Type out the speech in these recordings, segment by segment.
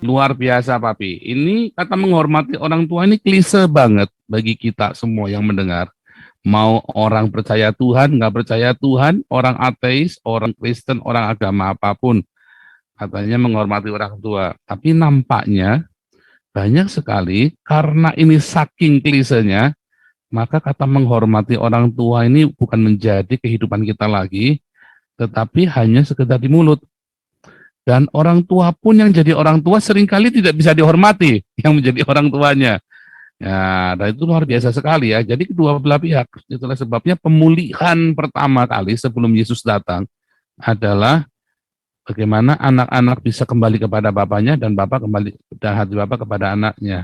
Luar biasa, Papi. Ini kata menghormati orang tua ini klise banget bagi kita semua yang mendengar. Mau orang percaya Tuhan, nggak percaya Tuhan, orang ateis, orang Kristen, orang agama apapun, katanya menghormati orang tua. Tapi nampaknya banyak sekali karena ini saking klisenya, maka kata menghormati orang tua ini bukan menjadi kehidupan kita lagi, tetapi hanya sekedar di mulut. Dan orang tua pun yang jadi orang tua seringkali tidak bisa dihormati yang menjadi orang tuanya. Ya, dan itu luar biasa sekali ya. Jadi kedua belah pihak. Itulah sebabnya pemulihan pertama kali sebelum Yesus datang adalah bagaimana anak-anak bisa kembali kepada bapaknya dan bapak kembali dan hati bapak kepada anaknya.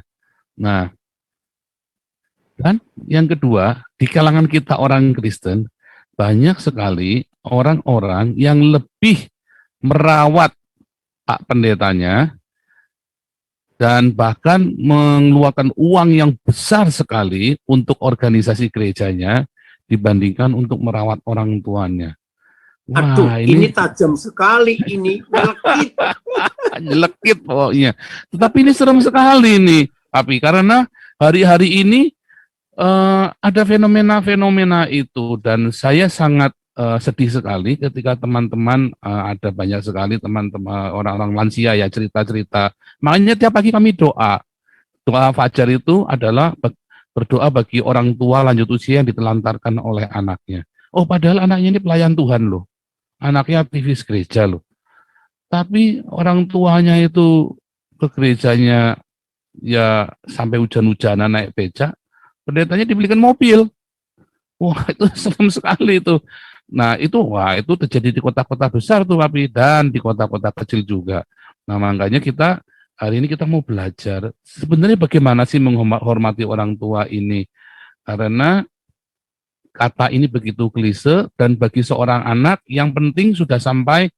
Nah, dan yang kedua, di kalangan kita orang Kristen, banyak sekali orang-orang yang lebih merawat Pak Pendetanya dan bahkan mengeluarkan uang yang besar sekali untuk organisasi gerejanya dibandingkan untuk merawat orang tuanya. Aduh, Wah, ini tajam sekali, ini nyelekit. nyelekit pokoknya. Tetapi ini serem sekali nih, Papi, karena hari-hari ini ada fenomena-fenomena itu dan saya sangat sedih sekali ketika teman-teman ada banyak sekali teman-teman orang-orang lansia ya cerita-cerita. Makanya tiap pagi kami doa fajar itu adalah berdoa bagi orang tua lanjut usia yang ditelantarkan oleh anaknya. Oh, padahal anaknya ini pelayan Tuhan loh. Anaknya aktivis gereja loh. Tapi orang tuanya itu ke gerejanya ya sampai hujan-hujanan naik becak, pendetanya dibelikan mobil. Wah, itu serem sekali itu. Nah, itu terjadi di kota-kota besar tuh, Papi, dan di kota-kota kecil juga. Nah, makanya kita hari ini kita mau belajar sebenarnya bagaimana sih menghormati orang tua ini. Karena kata ini begitu klise dan bagi seorang anak yang penting sudah sampai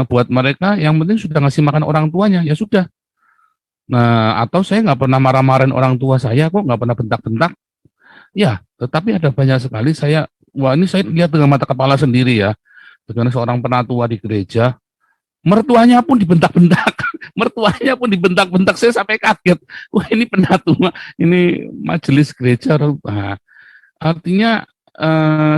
buat mereka yang penting sudah ngasih makan orang tuanya, ya sudah. Nah, atau saya nggak pernah marah-marahin orang tua saya kok, nggak pernah bentak-bentak. Ya, tetapi ada banyak sekali wah ini saya lihat dengan mata kepala sendiri ya, dengan seorang penatua di gereja, mertuanya pun dibentak-bentak, mertuanya pun dibentak-bentak, saya sampai kaget. Wah ini penatua, ini majelis gereja. Nah, artinya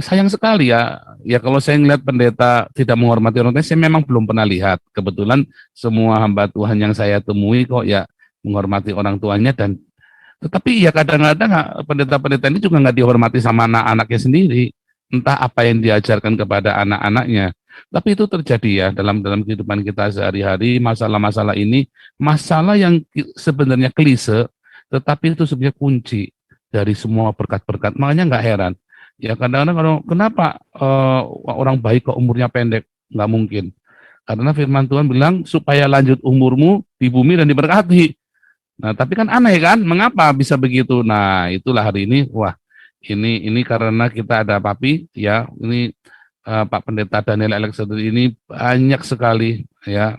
sayang sekali ya kalau saya ngelihat pendeta tidak menghormati orang tua, saya memang belum pernah lihat. Kebetulan semua hamba Tuhan yang saya temui kok ya menghormati orang tuanya dan tetapi ya kadang-kadang pendeta-pendeta ini juga nggak dihormati sama anak-anaknya sendiri. Entah apa yang diajarkan kepada anak-anaknya. Tapi itu terjadi ya dalam kehidupan kita sehari-hari, masalah-masalah ini, masalah yang sebenarnya klise, tetapi itu sebenarnya kunci dari semua berkat-berkat. Makanya nggak heran. Ya kadang-kadang kalau kenapa orang baik kok umurnya pendek? Nggak mungkin. Karena firman Tuhan bilang supaya lanjut umurmu di bumi dan diberkati. Nah, tapi kan aneh kan, mengapa bisa begitu? Nah, itulah hari ini, wah, ini karena kita ada Papi, ya, ini Pak Pendeta Daniel Alexander ini banyak sekali, ya,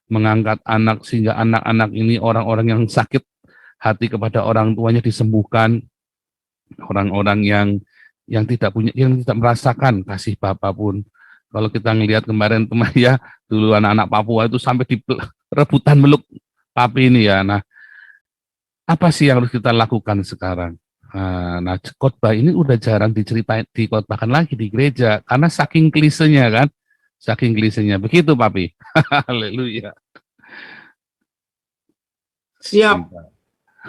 mengangkat anak sehingga anak-anak ini orang-orang yang sakit hati kepada orang tuanya disembuhkan, orang-orang yang tidak punya, yang tidak merasakan kasih Bapa pun. Kalau kita ngelihat kemarin teman ya, dulu anak-anak Papua itu sampai di rebutan meluk Papi ini ya. Nah, apa sih yang harus kita lakukan sekarang? Nah, khotbah ini udah jarang dikotbahkan lagi di gereja karena saking klisenya kan, saking klisenya. Begitu, Papi. Haleluya. Siap.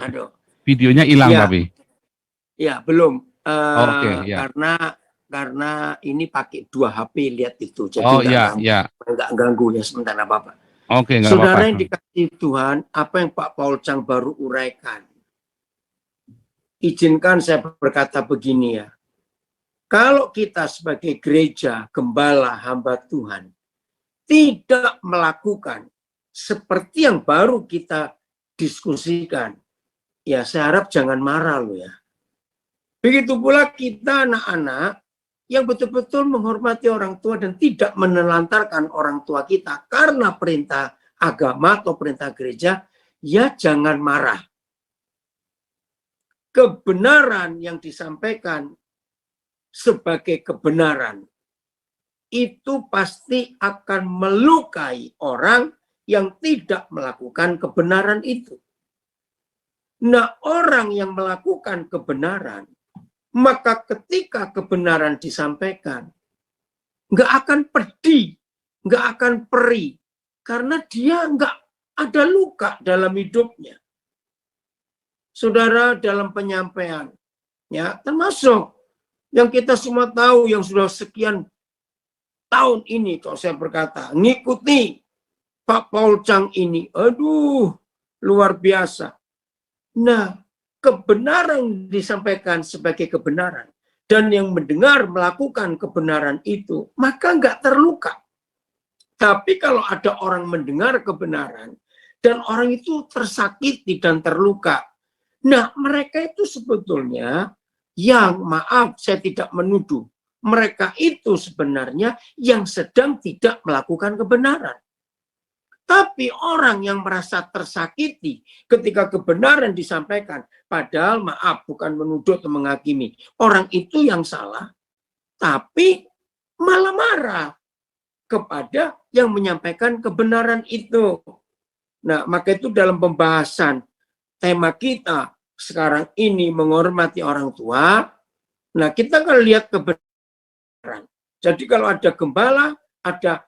Aduh. Videonya hilang, ya, Papi. Ya, belum. Oke, ya. Karena ini pakai 2 HP lihat itu, jadi nggak ganggu ya sementara Bapak. Oke, nggak Saudara apa-apa. yang dikasihi Tuhan, apa yang Pak Paul Chang baru uraikan? Izinkan saya berkata begini ya. Kalau kita sebagai gereja, gembala, hamba Tuhan, tidak melakukan seperti yang baru kita diskusikan, ya saya harap jangan marah loh ya. Begitu pula kita anak-anak yang betul-betul menghormati orang tua dan tidak menelantarkan orang tua kita karena perintah agama atau perintah gereja, ya jangan marah. Kebenaran yang disampaikan sebagai kebenaran itu pasti akan melukai orang yang tidak melakukan kebenaran itu. Nah, orang yang melakukan kebenaran, maka ketika kebenaran disampaikan, nggak akan pedih, nggak akan perih, karena dia nggak ada luka dalam hidupnya. Saudara, dalam penyampaian, ya, termasuk yang kita semua tahu yang sudah sekian tahun ini, kalau saya berkata, ngikuti Pak Paul Chang ini, aduh, luar biasa. Nah, kebenaran disampaikan sebagai kebenaran, dan yang mendengar melakukan kebenaran itu, maka nggak terluka. Tapi kalau ada orang mendengar kebenaran, dan orang itu tersakiti dan terluka, nah mereka itu sebetulnya, yang maaf saya tidak menuduh, mereka itu sebenarnya yang sedang tidak melakukan kebenaran. Tapi orang yang merasa tersakiti ketika kebenaran disampaikan, padahal maaf bukan menuduh atau menghakimi, orang itu yang salah, tapi malah marah kepada yang menyampaikan kebenaran itu. Nah, maka itu dalam pembahasan tema kita sekarang ini menghormati orang tua, nah kita akan lihat kebenaran. Jadi kalau ada gembala, ada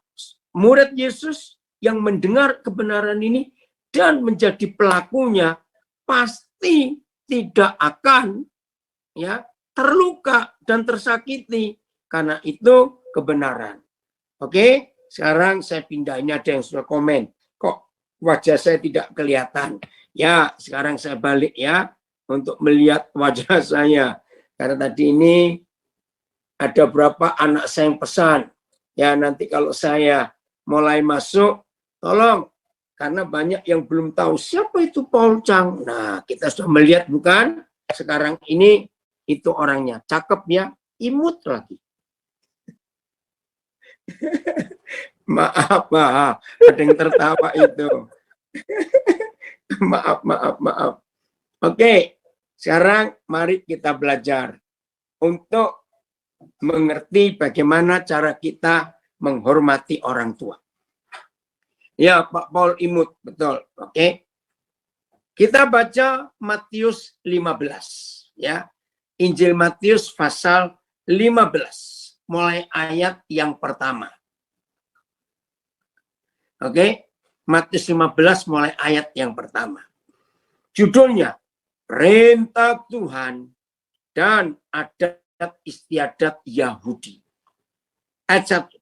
murid Yesus yang mendengar kebenaran ini dan menjadi pelakunya, pasti tidak akan ya terluka dan tersakiti, karena itu kebenaran. Oke, sekarang saya pindah. Ini ada yang sudah komen, kok wajah saya tidak kelihatan. Ya, sekarang saya balik ya untuk melihat wajah saya, karena tadi ini ada berapa anak saya yang pesan, ya nanti kalau saya mulai masuk, tolong, karena banyak yang belum tahu siapa itu Paul Chang. Nah, kita sudah melihat bukan? Sekarang ini itu orangnya. Cakep ya, imut lagi. Maaf, ada yang tertawa itu. Maaf. Oke, sekarang mari kita belajar untuk mengerti bagaimana cara kita menghormati orang tua. Ya, Pak Paul imut, betul. Oke. Kita baca Matius 15, ya. Injil Matius pasal 15, mulai ayat yang pertama. Oke. Matius 15 mulai ayat yang pertama. Judulnya Perintah Tuhan dan Adat Istiadat Yahudi. Ayat 1.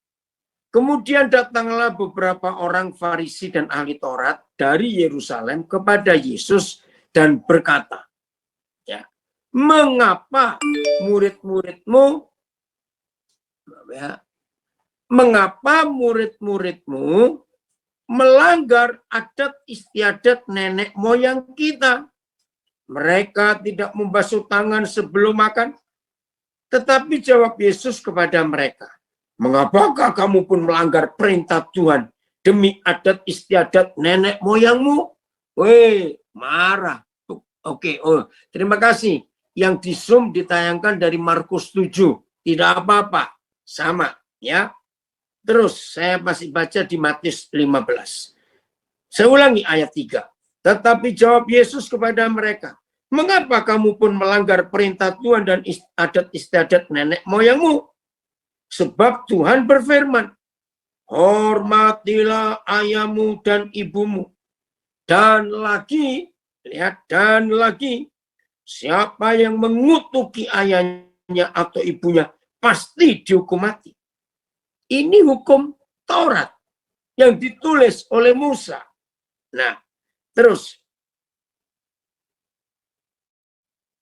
Kemudian datanglah beberapa orang Farisi dan ahli Taurat dari Yerusalem kepada Yesus dan berkata, ya, mengapa murid-muridmu melanggar adat istiadat nenek moyang kita? Mereka tidak membasuh tangan sebelum makan. Tetapi jawab Yesus kepada mereka, mengapakah kamu pun melanggar perintah Tuhan demi adat istiadat nenek moyangmu? Weh, marah. Oke, terima kasih. Yang di Zoom ditayangkan dari Markus 7. Tidak apa-apa, sama ya. Terus saya masih baca di Matius 15. Saya ulangi ayat 3. Tetapi jawab Yesus kepada mereka, mengapa kamu pun melanggar perintah Tuhan dan adat istiadat nenek moyangmu? Sebab Tuhan berfirman, hormatilah ayahmu dan ibumu. Dan lagi, lihat, dan lagi, siapa yang mengutuki ayahnya atau ibunya pasti dihukum mati. Ini hukum Taurat yang ditulis oleh Musa. Nah, terus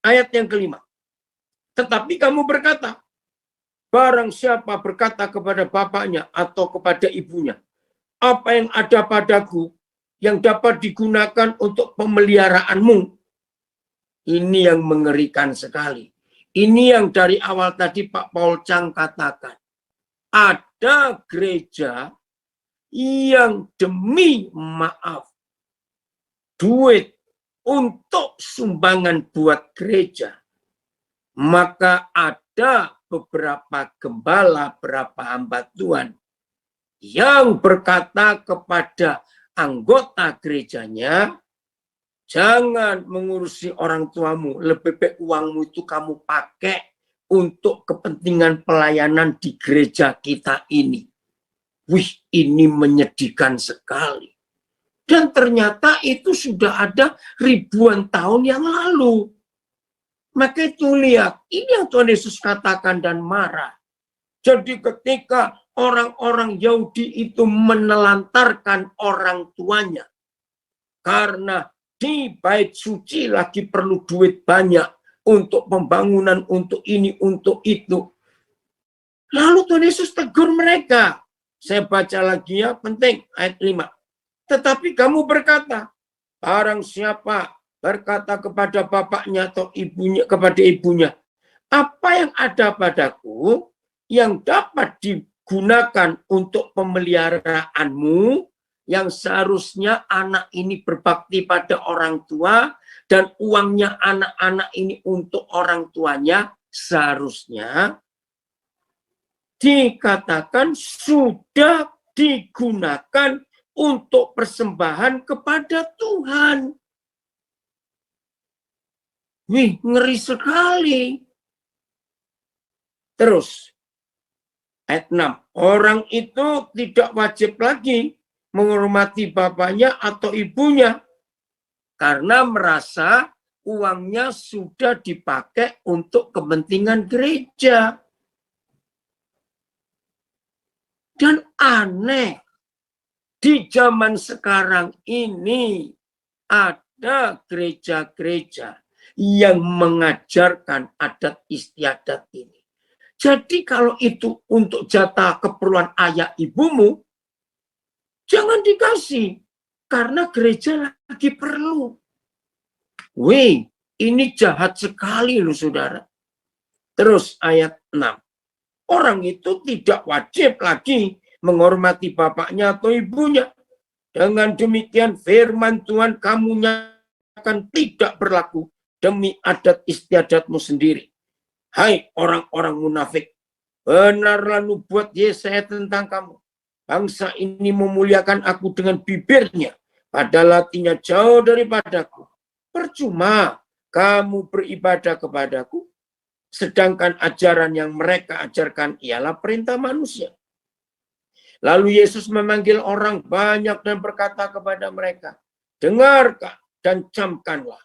ayat yang kelima. Tetapi kamu berkata, barang siapa berkata kepada bapaknya atau kepada ibunya, apa yang ada padaku yang dapat digunakan untuk pemeliharaanmu, ini yang mengerikan sekali. Ini yang dari awal tadi Pak Paul Chang katakan. Ada gereja yang demi maaf duit untuk sumbangan buat gereja, maka ada beberapa gembala, beberapa hamba Tuhan yang berkata kepada anggota gerejanya, jangan mengurusi orang tuamu. Lebih baik uangmu itu kamu pakai untuk kepentingan pelayanan di gereja kita ini. Wih, ini menyedihkan sekali. Dan ternyata itu sudah ada ribuan tahun yang lalu. Maka itu lihat, ini yang Tuhan Yesus katakan dan marah. Jadi ketika orang-orang Yahudi itu menelantarkan orang tuanya, karena di bait suci lagi perlu duit banyak untuk pembangunan, untuk ini, untuk itu. Lalu Tuhan Yesus tegur mereka. Saya baca lagi ya, penting, ayat 5. Tetapi kamu berkata, barang siapa berkata kepada bapaknya atau ibunya, kepada ibunya, apa yang ada padaku yang dapat digunakan untuk pemeliharaanmu, yang seharusnya anak ini berbakti pada orang tua dan uangnya anak-anak ini untuk orang tuanya, seharusnya dikatakan sudah digunakan untuk persembahan kepada Tuhan. Wih, ngeri sekali. Terus, ayat 6. Orang itu tidak wajib lagi menghormati bapaknya atau ibunya karena merasa uangnya sudah dipakai untuk kepentingan gereja. Dan aneh, di zaman sekarang ini ada gereja-gereja yang mengajarkan adat istiadat ini. Jadi kalau itu untuk jatah keperluan ayah ibumu, jangan dikasih. Karena gereja lagi perlu. Wih, ini jahat sekali loh saudara. Terus ayat 6. Orang itu tidak wajib lagi menghormati bapaknya atau ibunya. Dengan demikian firman Tuhan kamu akan tidak berlaku demi adat istiadatmu sendiri. Hai orang-orang munafik, benarlah nubuat Yesaya tentang kamu. Bangsa ini memuliakan aku dengan bibirnya, padahal hatinya jauh daripadaku. Percuma kamu beribadah kepadaku, sedangkan ajaran yang mereka ajarkan ialah perintah manusia. Lalu Yesus memanggil orang banyak dan berkata kepada mereka, dengarkan dan camkanlah.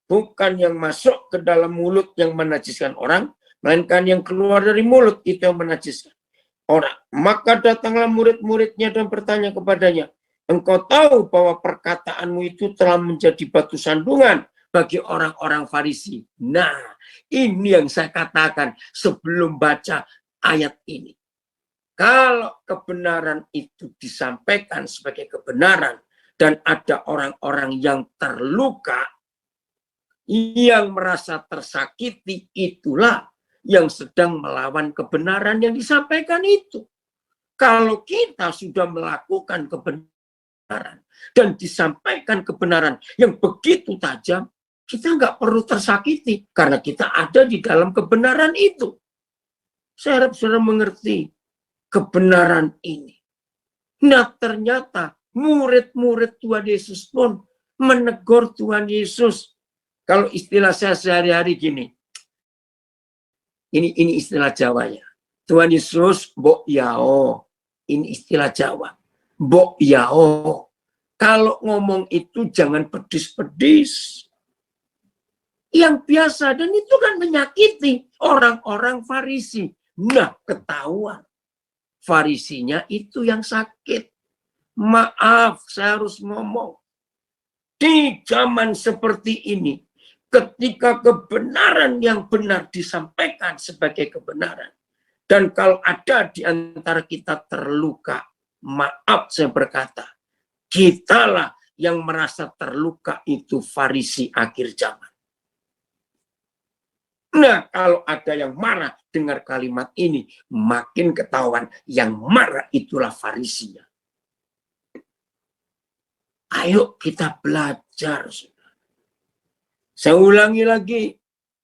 Bukan yang masuk ke dalam mulut yang menajiskan orang, melainkan yang keluar dari mulut itu yang menajiskan orang. Maka datanglah murid-muridnya dan bertanya kepadanya, engkau tahu bahwa perkataanmu itu telah menjadi batu sandungan bagi orang-orang Farisi. Nah, ini yang saya katakan sebelum baca ayat ini. Kalau kebenaran itu disampaikan sebagai kebenaran dan ada orang-orang yang terluka, yang merasa tersakiti, itulah yang sedang melawan kebenaran yang disampaikan itu. Kalau kita sudah melakukan kebenaran dan disampaikan kebenaran yang begitu tajam, kita nggak perlu tersakiti karena kita ada di dalam kebenaran itu. Saya harap saudara mengerti kebenaran ini. Nah, ternyata murid-murid Tuhan Yesus pun menegur Tuhan Yesus. Kalau istilah saya sehari-hari gini, ini istilah Jawanya. Tuhan Yesus, mbok yao. Ini istilah Jawa. Mbok yao. Kalau ngomong itu jangan pedis-pedis. Yang biasa, dan itu kan menyakiti orang-orang Farisi. Nah, ketahuan. Farisinya itu yang sakit. Maaf, saya harus ngomong. Di zaman seperti ini, ketika kebenaran yang benar disampaikan sebagai kebenaran, dan kalau ada di antara kita terluka, maaf saya berkata, kitalah yang merasa terluka itu Farisi akhir zaman. Nah, kalau ada yang marah dengar kalimat ini, makin ketahuan yang marah itulah Farisinya. Ayo kita belajar. Saya ulangi lagi,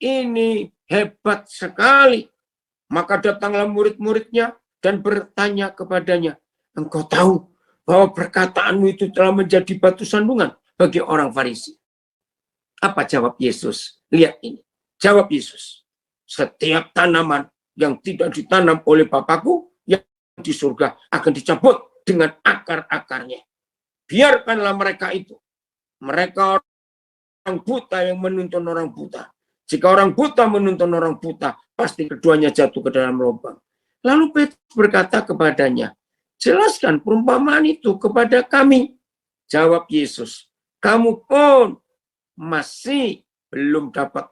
ini hebat sekali. Maka datanglah murid-muridnya dan bertanya kepadanya, engkau tahu bahwa perkataanmu itu telah menjadi batu sandungan bagi orang Farisi. Apa jawab Yesus? Lihat ini. Jawab Yesus. Setiap tanaman yang tidak ditanam oleh Bapakku yang di surga akan dicabut dengan akar-akarnya. Biarkanlah mereka itu. Mereka orang buta yang menuntun orang buta. Jika orang buta menuntun orang buta, pasti keduanya jatuh ke dalam lubang. Lalu Petrus berkata kepadanya, jelaskan perumpamaan itu kepada kami. Jawab Yesus, kamu pun masih belum dapat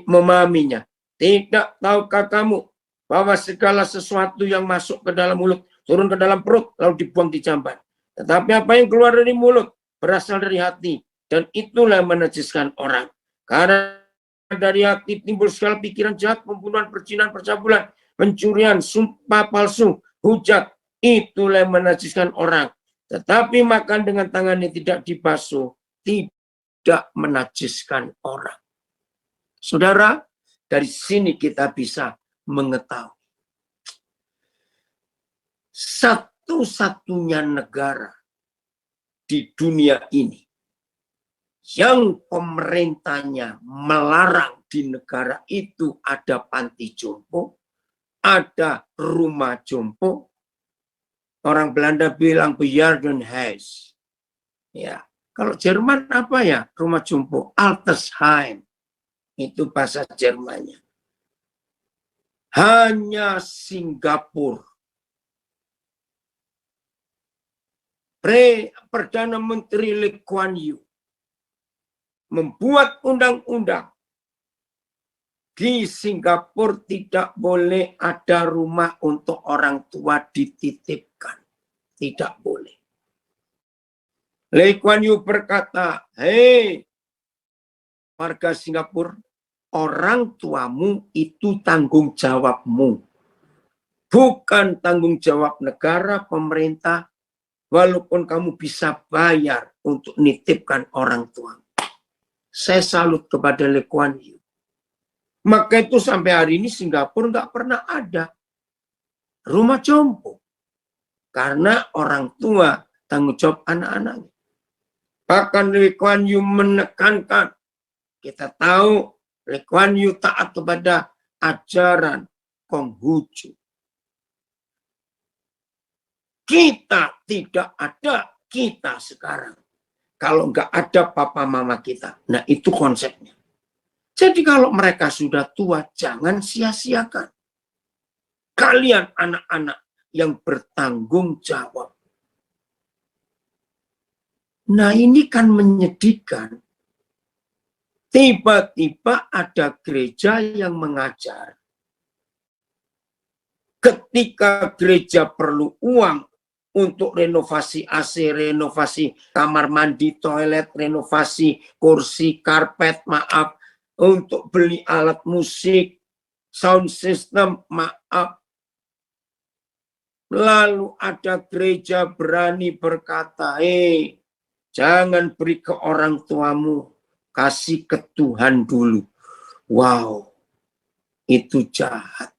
memahaminya. Tidak tahukah kamu bahwa segala sesuatu yang masuk ke dalam mulut, turun ke dalam perut, lalu dibuang di jamban. Tetapi apa yang keluar dari mulut, berasal dari hati, dan itulah yang menajiskan orang. Karena dari hati timbul segala pikiran jahat, pembunuhan, perzinahan, percabulan, pencurian, sumpah palsu, hujat, itulah yang menajiskan orang. Tetapi makan dengan tangannya tidak dibasuh, tidak menajiskan orang. Saudara, dari sini kita bisa mengetahui. Satu-satunya negara di dunia ini yang pemerintahnya melarang di negara itu ada panti jompo, ada rumah jompo. Orang Belanda bilang Bejaardenhuis. Ya, kalau Jerman apa ya? Rumah jompo, Altersheim. Itu bahasa Jermannya. Hanya Singapura. Perdana Menteri Lee Kuan Yew membuat undang-undang di Singapura tidak boleh ada rumah untuk orang tua dititipkan. Tidak boleh. Lee Kuan Yew berkata, hei warga Singapura, orang tuamu itu tanggung jawabmu. Bukan tanggung jawab negara, pemerintah, walaupun kamu bisa bayar untuk nitipkan orang tuamu. Saya salut kepada Lee Kuan Yew. Maka itu sampai hari ini Singapura nggak pernah ada rumah jompo. Karena orang tua tanggung jawab anak-anaknya. Bahkan Lee Kuan Yew menekankan, kita tahu Lee Kuan Yew taat kepada ajaran Konghucu. Kita tidak ada kita sekarang. Kalau nggak ada papa mama kita. Nah itu konsepnya. Jadi kalau mereka sudah tua, jangan sia-siakan. Kalian anak-anak yang bertanggung jawab. Nah ini kan menyedihkan. Tiba-tiba ada gereja yang mengajar. Ketika gereja perlu uang untuk renovasi AC, renovasi kamar mandi, toilet, renovasi kursi, karpet, maaf. Untuk beli alat musik, sound system, maaf. Lalu ada gereja berani berkata, jangan beri ke orang tuamu, kasih ke Tuhan dulu. Wow, itu jahat.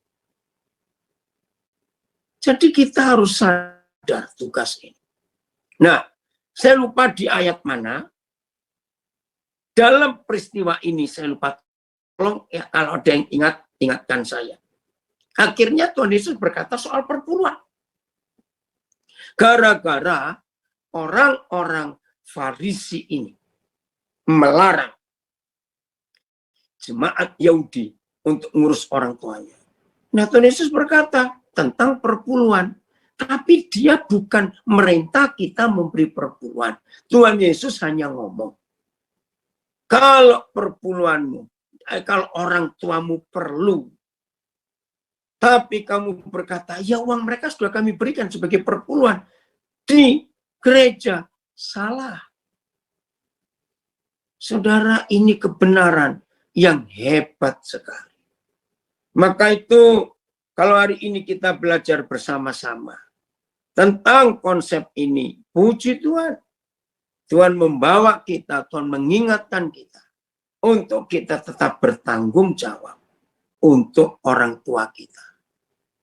Jadi kita harus sadar tugas ini. Nah, saya lupa di ayat mana. Dalam peristiwa ini saya lupa. Tolong ya kalau ada yang ingat, ingatkan saya. Akhirnya Tuhan Yesus berkata soal perpuluhan. Gara-gara orang-orang Farisi ini melarang jemaat Yahudi untuk ngurus orang tuanya. Nah Tuhan Yesus berkata tentang perpuluhan. Tapi dia bukan merintah kita memberi perpuluhan. Tuhan Yesus hanya ngomong. Kalau perpuluhanmu, kalau orang tuamu perlu, tapi kamu berkata, ya uang mereka sudah kami berikan sebagai perpuluhan di gereja, salah. Saudara, ini kebenaran yang hebat sekali. Maka itu, kalau hari ini kita belajar bersama-sama tentang konsep ini, puji Tuhan. Tuhan membawa kita, Tuhan mengingatkan kita untuk kita tetap bertanggung jawab untuk orang tua kita.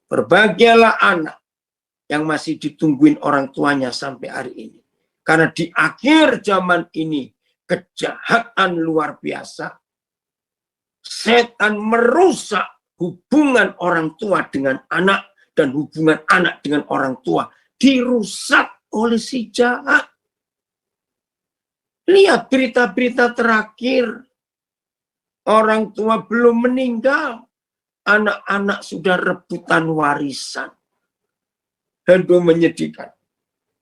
Berbahagialah anak yang masih ditungguin orang tuanya sampai hari ini. Karena di akhir zaman ini kejahatan luar biasa. Setan merusak hubungan orang tua dengan anak dan hubungan anak dengan orang tua dirusak oleh si jahat. Lihat berita-berita terakhir. Orang tua belum meninggal. Anak-anak sudah rebutan warisan. Aduh, menyedihkan.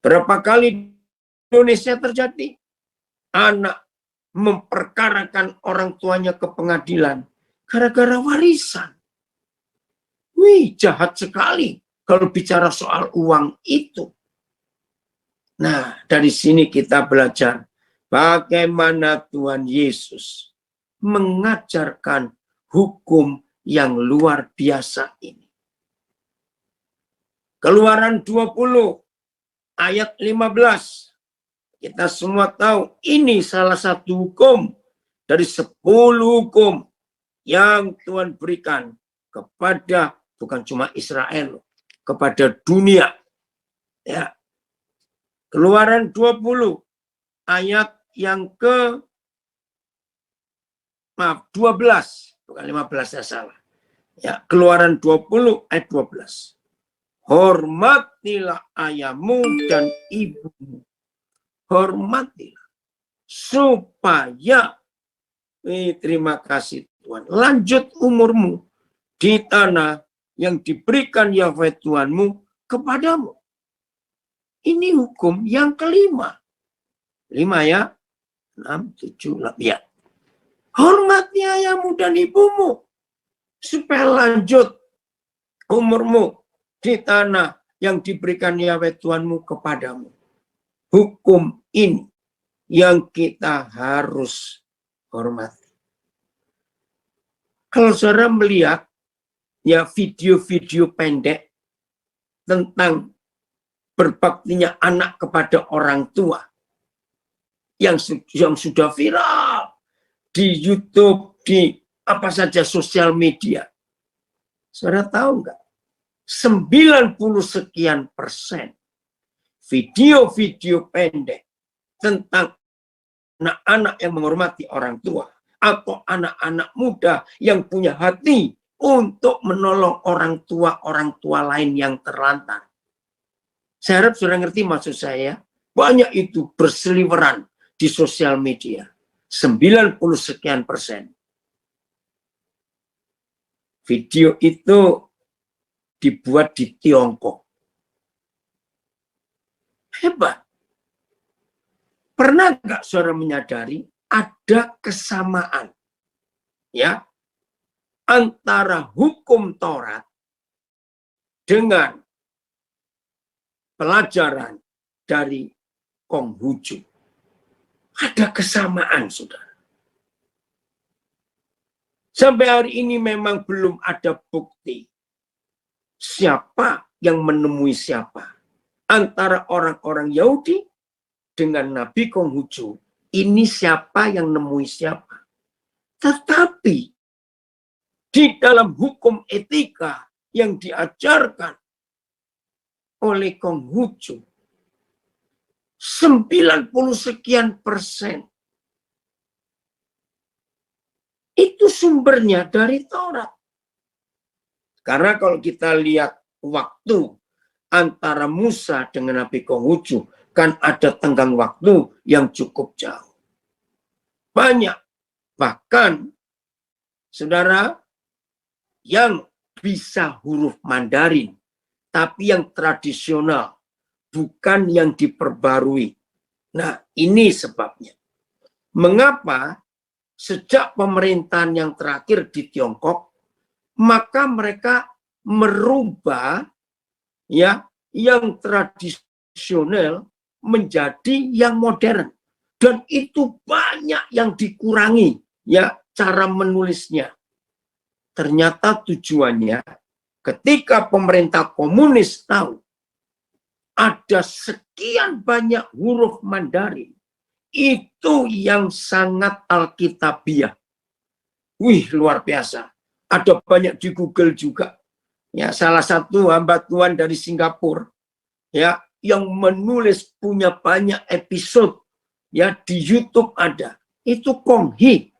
Berapa kali di Indonesia terjadi? Anak memperkarakan orang tuanya ke pengadilan gara-gara warisan. Wih, jahat sekali kalau bicara soal uang itu. Nah, dari sini kita belajar bagaimana Tuhan Yesus mengajarkan hukum yang luar biasa ini. Keluaran 20 ayat 15. Kita semua tahu ini salah satu hukum dari 10 hukum yang Tuhan berikan kepada bukan cuma Israel, kepada dunia. Ya. Keluaran 20 ayat yang ke 12, bukan 15 saya salah. Ya, Keluaran 20 ayat 12. Hormatilah ayahmu dan ibumu. Hormatilah. Supaya, terima kasih Tuhan, lanjut umurmu di tanah yang diberikan Yahweh Tuhanmu kepadamu. Ini hukum yang kelima. 5 ya. 6, 7, 8. Ya. Hormati ayahmu dan ibumu. Supaya lanjut umurmu di tanah yang diberikan Yahweh Tuhanmu kepadamu. Hukum ini yang kita harus hormati. Kalau saudara melihat ya video-video pendek tentang berbaktinya anak kepada orang tua yang sudah viral di YouTube, di apa saja sosial media. Saudara tahu nggak? 90 sekian persen video-video pendek tentang anak-anak yang menghormati orang tua atau anak-anak muda yang punya hati untuk menolong orang tua lain yang terlantar. Saya harap sudah ngerti maksud saya. Banyak itu berseliweran di sosial media. 90 sekian persen. Video itu dibuat di Tiongkok. Hebat. Pernah nggak saudara menyadari ada kesamaan ya antara hukum Taurat dengan pelajaran dari Konghucu? Ada kesamaan, saudara. Sampai hari ini memang belum ada bukti siapa yang menemui siapa. Antara orang-orang Yahudi dengan Nabi Konghucu, ini siapa yang nemui siapa. Tetapi di dalam hukum etika yang diajarkan oleh Konghucu, 90 sekian persen itu sumbernya dari Taurat. Karena kalau kita lihat waktu antara Musa dengan Nabi Konghucu, kan ada tenggang waktu yang cukup jauh. Banyak. Bahkan, saudara, yang bisa huruf Mandarin, tapi yang tradisional, bukan yang diperbarui. Nah, ini sebabnya. Mengapa sejak pemerintahan yang terakhir di Tiongkok, maka mereka merubah ya yang tradisional menjadi yang modern, dan itu banyak yang dikurangi ya cara menulisnya. Ternyata tujuannya ketika pemerintah komunis tahu ada sekian banyak huruf Mandarin itu yang sangat alkitabiah. Wih, luar biasa. Ada banyak di Google juga. Ya, salah satu hamba Tuhan dari Singapura ya, yang menulis punya banyak episode, ya, di YouTube ada. Itu Kong Hee,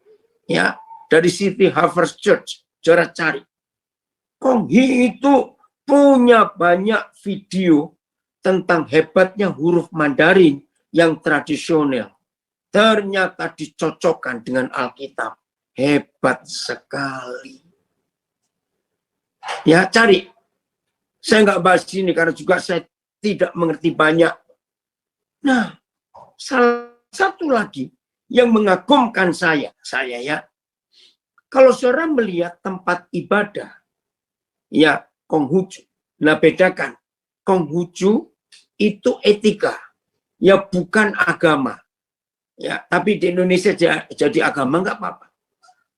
ya, dari City Harvest Church. Cara cari. Kong Hee itu punya banyak video tentang hebatnya huruf Mandarin yang tradisional. Ternyata dicocokkan dengan Alkitab. Hebat sekali. Ya, cari. Saya nggak bahas ini karena juga saya tidak mengerti banyak. Nah, salah satu lagi yang mengagumkan saya ya, kalau saudara melihat tempat ibadah, ya, Konghucu. Nah, bedakan. Konghucu itu etika, ya, bukan agama. Ya, tapi di Indonesia jadi agama nggak apa-apa.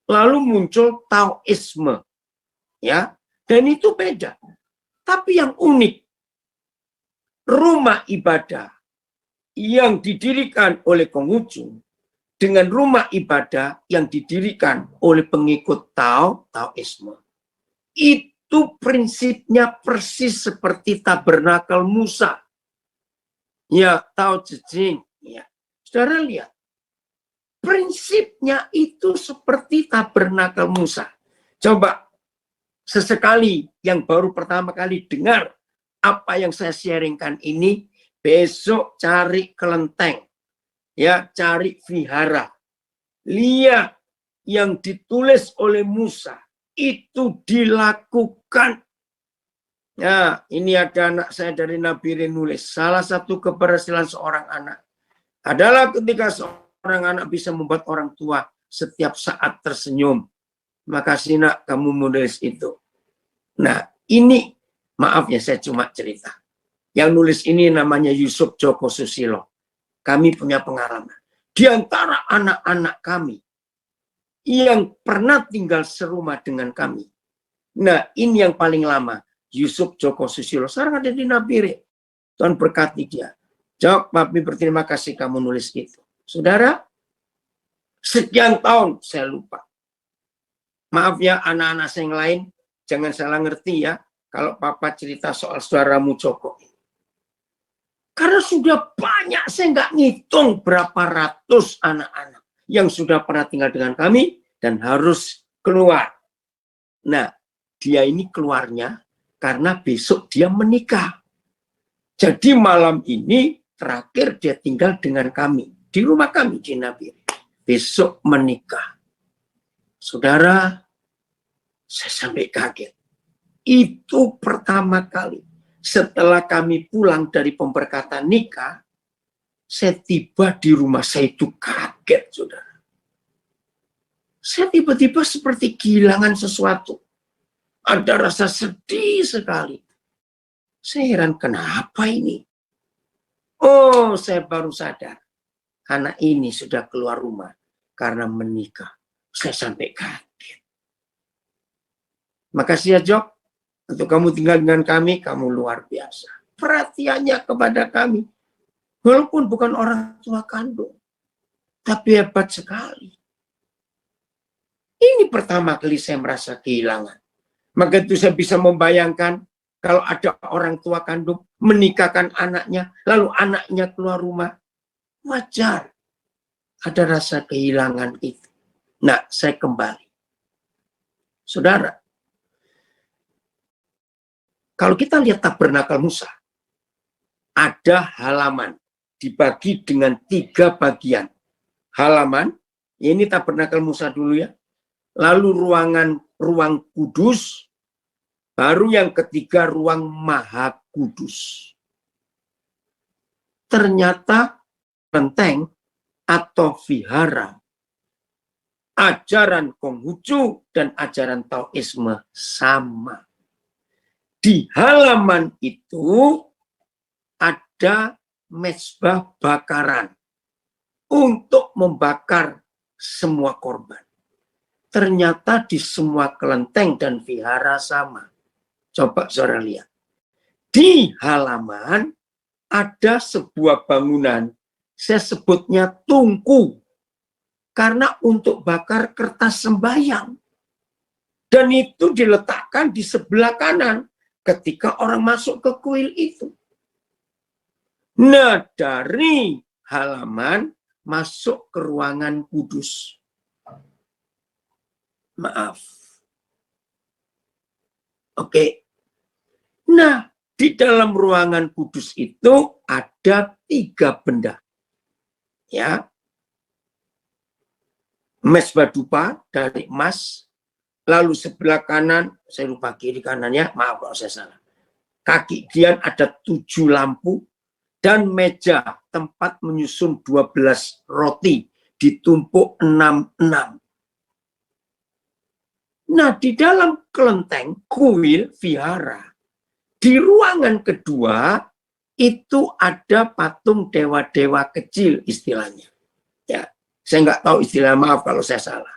Lalu muncul Taoisme, ya, dan itu beda. Tapi yang unik, rumah ibadah yang didirikan oleh Konghucu dengan rumah ibadah yang didirikan oleh pengikut Taoisme. Itu prinsipnya persis seperti tabernakel Musa. Ya, Tao Te Ching. Ya. Saudara lihat, prinsipnya itu seperti tabernakel Musa. Coba sesekali yang baru pertama kali dengar apa yang saya sharingkan ini, besok cari kelenteng, ya, cari vihara. Lihat yang ditulis oleh Musa itu dilakukan. Ya, ini ada anak saya dari Nabire nulis. Salah satu keberhasilan seorang anak adalah ketika seorang anak bisa membuat orang tua setiap saat tersenyum. Makasih nak, kamu menulis itu. Nah, ini, maaf ya saya cuma cerita. Yang nulis ini namanya Yusuf Joko Susilo. Kami punya pengalaman. Di antara anak-anak kami yang pernah tinggal serumah dengan kami. Nah, ini yang paling lama. Yusuf Joko Susilo. Sekarang ada di Nabire. Tuhan berkati dia. Jok, papi berterima kasih kamu nulis itu. Saudara, sekian tahun saya lupa. Maaf ya anak-anak saya yang lain, jangan salah ngerti ya kalau papa cerita soal saudaramu Joko. Karena sudah banyak, saya nggak ngitung berapa ratus anak-anak yang sudah pernah tinggal dengan kami dan harus keluar. Nah, dia ini keluarnya karena besok dia menikah. Jadi malam ini terakhir dia tinggal dengan kami di rumah kami di Nabire. Besok menikah. Saudara, saya sampai kaget. Itu pertama kali setelah kami pulang dari pemberkatan nikah, saya tiba di rumah, saya itu kaget, saudara. Saya tiba-tiba seperti kehilangan sesuatu. Ada rasa sedih sekali. Saya heran, kenapa ini? Oh, saya baru sadar. Anak ini sudah keluar rumah karena menikah. Saya sampai kaget. Makasih ya, Jok. Untuk kamu tinggal dengan kami, kamu luar biasa. Perhatiannya kepada kami. Walaupun bukan orang tua kandung. Tapi hebat sekali. Ini pertama kali saya merasa kehilangan. Maka itu saya bisa membayangkan kalau ada orang tua kandung menikahkan anaknya, lalu anaknya keluar rumah. Wajar. Ada rasa kehilangan itu. Nah, saya kembali. Saudara, kalau kita lihat tabernakel Musa, ada halaman dibagi dengan 3 bagian. Halaman, ini tabernakel Musa dulu ya. Lalu ruang kudus, baru yang ketiga ruang maha kudus. Ternyata kelenteng atau vihara, ajaran Konghucu dan ajaran Taoisme sama. Di halaman itu ada mezbah bakaran untuk membakar semua korban. Ternyata di semua kelenteng dan vihara sama. Coba saudara lihat. Di halaman ada sebuah bangunan, saya sebutnya tungku. Karena untuk bakar kertas sembahyang. Dan itu diletakkan di sebelah kanan ketika orang masuk ke kuil itu. Nah, dari halaman masuk ke ruangan kudus. Maaf. Oke. Nah, di dalam ruangan kudus itu ada 3 benda. Ya. Mesbah dupa dari emas, lalu sebelah kanan, saya lupa kiri kanannya, maaf kalau saya salah. Kaki Dian ada 7 lampu, dan meja tempat menyusun 12 roti, ditumpuk 6-6. Nah, di dalam kelenteng, kuil, vihara, di ruangan kedua, itu ada patung dewa-dewa kecil istilahnya. Ya, saya nggak tahu istilah, maaf kalau saya salah.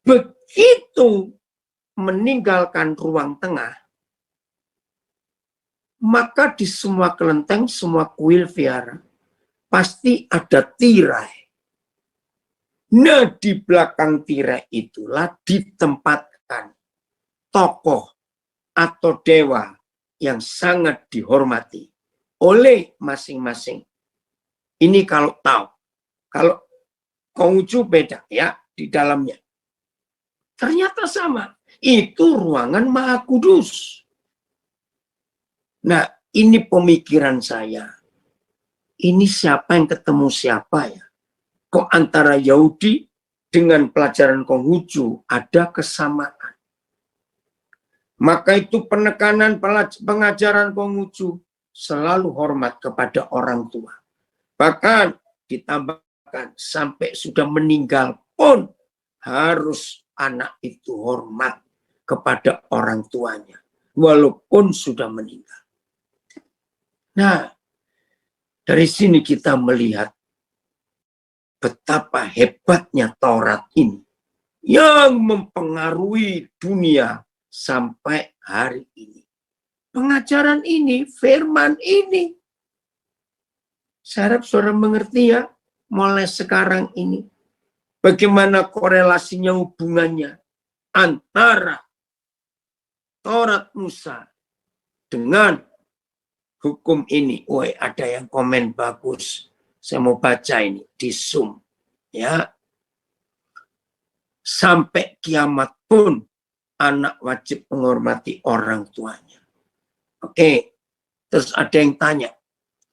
Begitu meninggalkan ruang tengah, maka di semua kelenteng, semua kuil vihara, pasti ada tirai. Nah, di belakang tirai itulah ditempatkan tokoh atau dewa yang sangat dihormati oleh masing-masing. Ini kalau tahu. Kalau Konghucu beda ya di dalamnya. Ternyata sama. Itu ruangan Maha Kudus. Nah, ini pemikiran saya. Ini siapa yang ketemu siapa ya? Kok antara Yahudi dengan pelajaran Konghucu ada kesamaan. Maka itu penekanan pengajaran Konghucu selalu hormat kepada orang tua. Bahkan ditambahkan sampai sudah meninggal pun harus anak itu hormat kepada orang tuanya. Walaupun sudah meninggal. Nah, dari sini kita melihat betapa hebatnya Taurat ini yang mempengaruhi dunia sampai hari ini. Pengajaran ini, firman ini, saya harap saudara mengerti ya, mulai sekarang ini. Bagaimana korelasinya, hubungannya antara Taurat Musa dengan hukum ini. Woi, ada yang komen bagus. Saya mau baca ini di Zoom. Ya. Sampai kiamat pun anak wajib menghormati orang tuanya. Oke. Terus ada yang tanya,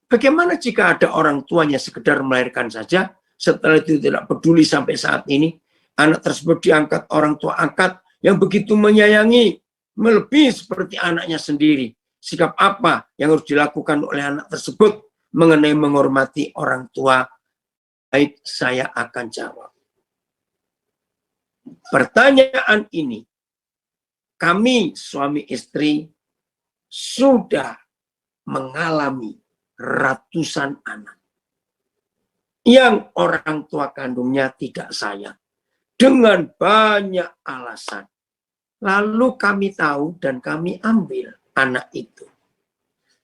bagaimana jika ada orang tuanya sekedar melahirkan saja, setelah itu tidak peduli sampai saat ini, anak tersebut diangkat orang tua angkat yang begitu menyayangi, melebihi seperti anaknya sendiri. Sikap apa yang harus dilakukan oleh anak tersebut mengenai menghormati orang tua? Baik, saya akan jawab. Pertanyaan ini, kami suami istri sudah mengalami ratusan anak yang orang tua kandungnya tidak sayang dengan banyak alasan. Lalu kami tahu dan kami ambil anak itu.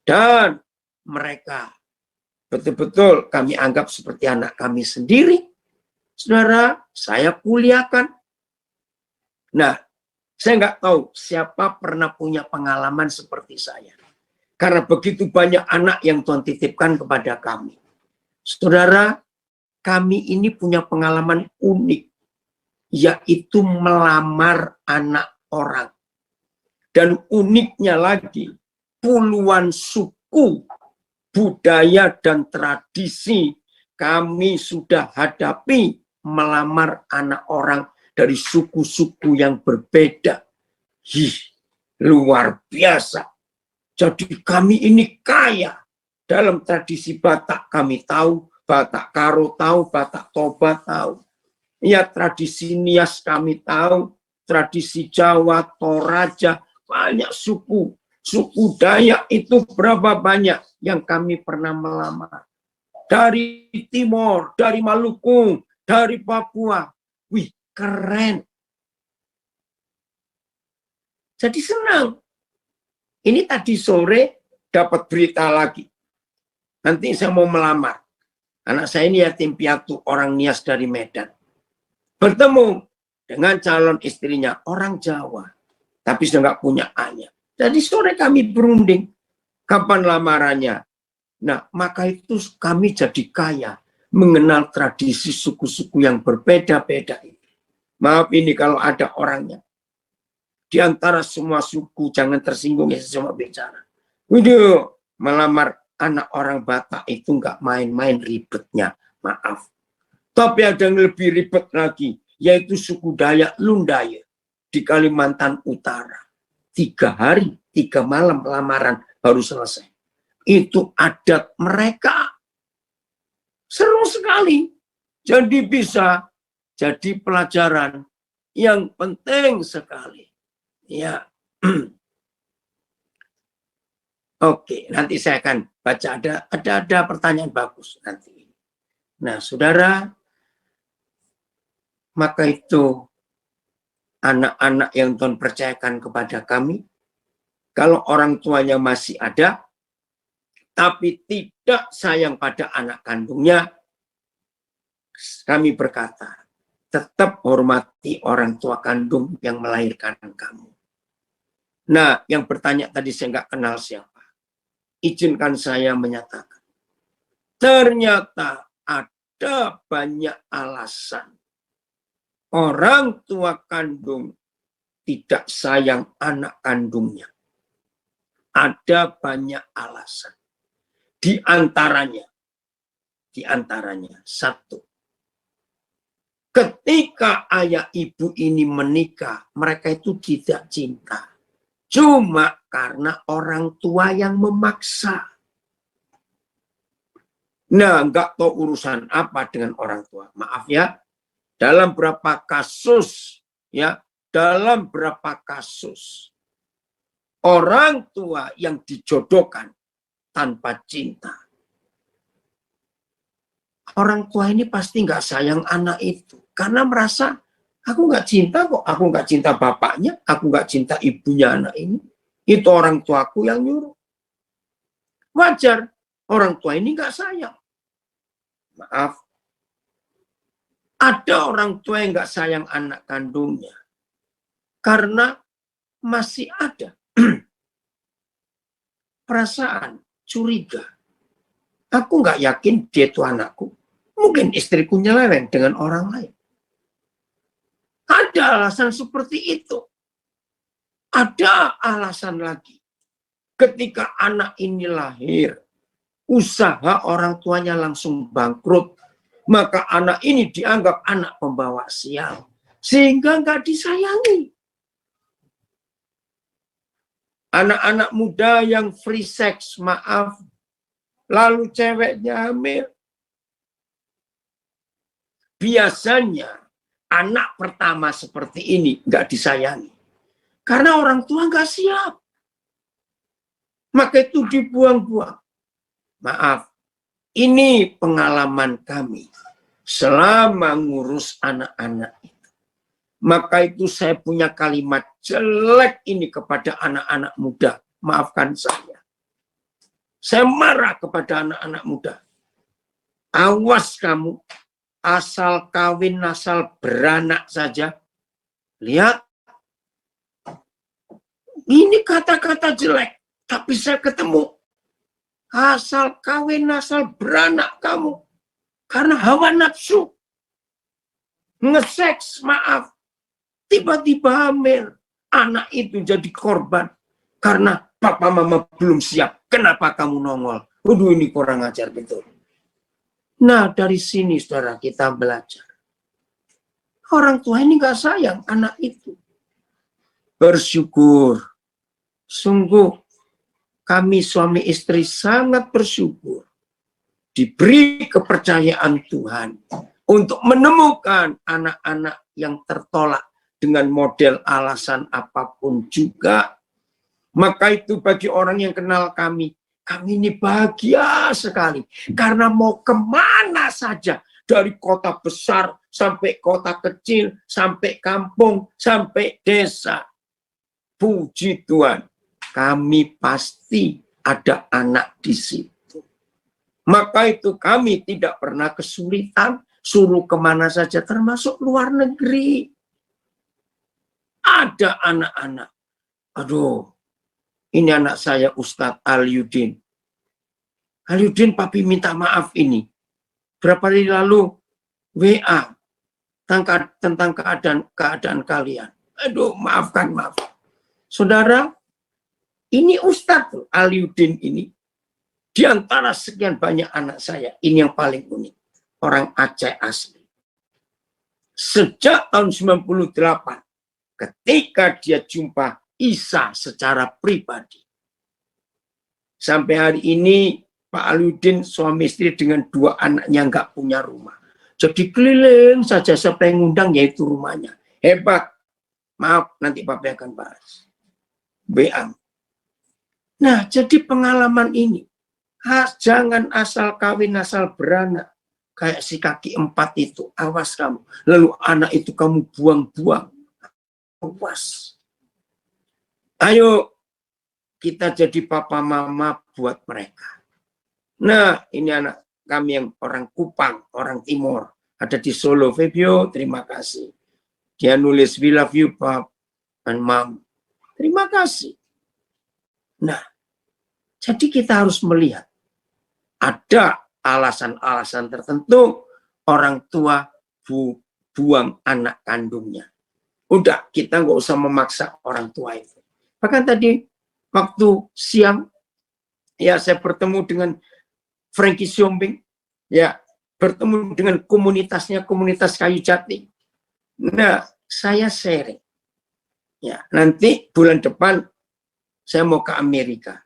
Dan mereka betul-betul kami anggap seperti anak kami sendiri. Saudara, saya kuliahkan. Nah, saya nggak tahu siapa pernah punya pengalaman seperti saya. Karena begitu banyak anak yang Tuhan titipkan kepada kami. Saudara, kami ini punya pengalaman unik. Yaitu melamar anak orang. Dan uniknya lagi, puluhan suku, budaya, dan tradisi kami sudah hadapi melamar anak orang dari suku-suku yang berbeda. Luar biasa. Jadi kami ini kaya. Dalam tradisi Batak kami tahu, Batak Karo tahu, Batak Toba tahu. Ya, tradisi Nias kami tahu, tradisi Jawa, Toraja, banyak suku. Suku Dayak itu berapa banyak yang kami pernah melamar. Dari Timor, dari Maluku, dari Papua. Wih, keren. Jadi senang. Ini tadi sore dapat berita lagi. Nanti saya mau melamar. Anak saya ini yatim piatu, orang Nias dari Medan. Bertemu dengan calon istrinya, orang Jawa. Tapi sudah nggak punya ayah. Jadi sore kami berunding. Kapan lamarannya? Nah, maka itu kami jadi kaya mengenal tradisi suku-suku yang berbeda-beda. Maaf ini kalau ada orangnya. Di antara semua suku, jangan tersinggung ya semua bicara. Waduh, melamar anak orang Batak itu nggak main-main ribetnya. Maaf. Tapi ada yang lebih ribet lagi, yaitu suku Dayak Lundaya di Kalimantan Utara. 3 hari, 3 malam lamaran baru selesai. Itu adat mereka. Seru sekali. Jadi bisa jadi pelajaran yang penting sekali. Ya. Oke, nanti saya akan baca ada pertanyaan bagus nanti. Nah, saudara, maka itu anak-anak yang Tuhan percayakan kepada kami, kalau orang tuanya masih ada, tapi tidak sayang pada anak kandungnya, kami berkata, tetap hormati orang tua kandung yang melahirkan kamu. Nah, yang bertanya tadi saya nggak kenal siapa. Izinkan saya menyatakan, ternyata ada banyak alasan orang tua kandung tidak sayang anak kandungnya. Ada banyak alasan. Di antaranya, satu, ketika ayah ibu ini menikah, mereka itu tidak cinta. Cuma karena orang tua yang memaksa. Nah, nggak tahu urusan apa dengan orang tua. Maaf ya, dalam berapa kasus, orang tua yang dijodohkan tanpa cinta. Orang tua ini pasti nggak sayang anak itu. Karena merasa, aku nggak cinta kok. Aku nggak cinta bapaknya. Aku nggak cinta ibunya anak ini. Itu orang tuaku yang nyuruh. Wajar. Orang tua ini nggak sayang. Maaf. Ada orang tua yang nggak sayang anak kandungnya. Karena masih ada perasaan curiga. Aku nggak yakin dia itu anakku. Mungkin istriku nyeleweng dengan orang lain. Ada alasan seperti itu. Ada alasan lagi. Ketika anak ini lahir, usaha orang tuanya langsung bangkrut. Maka anak ini dianggap anak pembawa sial. Sehingga nggak disayangi. Anak-anak muda yang free sex, maaf. Lalu ceweknya hamil. Biasanya anak pertama seperti ini nggak disayangi. Karena orang tua nggak siap. Maka itu dibuang-buang. Maaf. Ini pengalaman kami selama ngurus anak-anak itu. Maka itu saya punya kalimat jelek ini kepada anak-anak muda. Maafkan saya. Saya marah kepada anak-anak muda. Awas kamu, asal kawin, asal beranak saja. Lihat. Ini kata-kata jelek. Tapi saya ketemu. Asal kawin, asal beranak kamu. Karena hawa nafsu. Nge-seks, maaf. Tiba-tiba hamil. Anak itu jadi korban. Karena papa mama belum siap. Kenapa kamu nongol? Waduh, ini kurang ajar betul. Nah, dari sini saudara kita belajar. Orang tua ini gak sayang anak itu. Bersyukur. Sungguh. Kami suami istri sangat bersyukur diberi kepercayaan Tuhan untuk menemukan anak-anak yang tertolak dengan model alasan apapun juga. Maka itu bagi orang yang kenal kami ini bahagia sekali. Karena mau kemana saja, dari kota besar sampai kota kecil, sampai kampung, sampai desa. Puji Tuhan. Kami pasti ada anak di situ. Maka itu kami tidak pernah kesulitan, suruh kemana saja, termasuk luar negeri. Ada anak-anak. Aduh, ini anak saya Ustadz Al Yudin. Aliudin, papi minta maaf ini. Berapa hari lalu WA tentang keadaan kalian. Aduh, maafkan, maaf. Saudara, ini Ustadz Aliudin ini, di antara sekian banyak anak saya, ini yang paling unik. Orang Aceh asli. Sejak tahun 98, ketika dia jumpa Isa secara pribadi. Sampai hari ini, Pak Aliudin suami istri dengan 2 anaknya nggak punya rumah. Jadi keliling saja, siapa yang ngundang yaitu rumahnya. Hebat. Maaf, nanti Bapak akan bahas. BA. Nah, jadi pengalaman ini. Jangan asal kawin, asal beranak. Kayak si kaki 4 itu. Awas kamu. Lalu anak itu kamu buang-buang. Awas. Ayo, kita jadi papa mama buat mereka. Nah, ini anak kami yang orang Kupang, orang Timur. Ada di Solo. Febio, terima kasih. Dia nulis, we love you, Pap and Mom. Terima kasih. Nah, jadi kita harus melihat. Ada alasan-alasan tertentu orang tua buang anak kandungnya. Udah, kita nggak usah memaksa orang tua itu. Bahkan tadi, waktu siang, ya saya bertemu dengan Frankie Siombing, ya bertemu dengan komunitasnya, komunitas Kayu Jati. Nah, saya sharing. Ya, nanti bulan depan saya mau ke Amerika.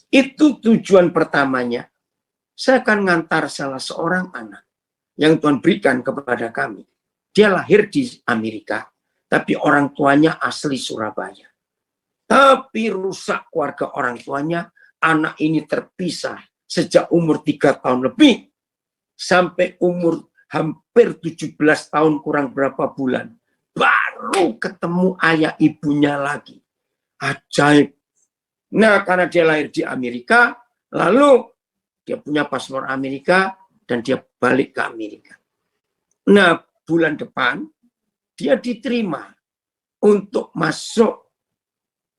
Itu tujuan pertamanya. Saya akan ngantar salah seorang anak yang Tuhan berikan kepada kami. Dia lahir di Amerika, tapi orang tuanya asli Surabaya. Tapi rusak keluarga orang tuanya, anak ini terpisah sejak umur 3 tahun lebih sampai umur hampir 17 tahun kurang berapa bulan. Baru ketemu ayah ibunya lagi. Ajaib. Nah, karena dia lahir di Amerika, lalu dia punya paspor Amerika dan dia balik ke Amerika. Nah, bulan depan dia diterima untuk masuk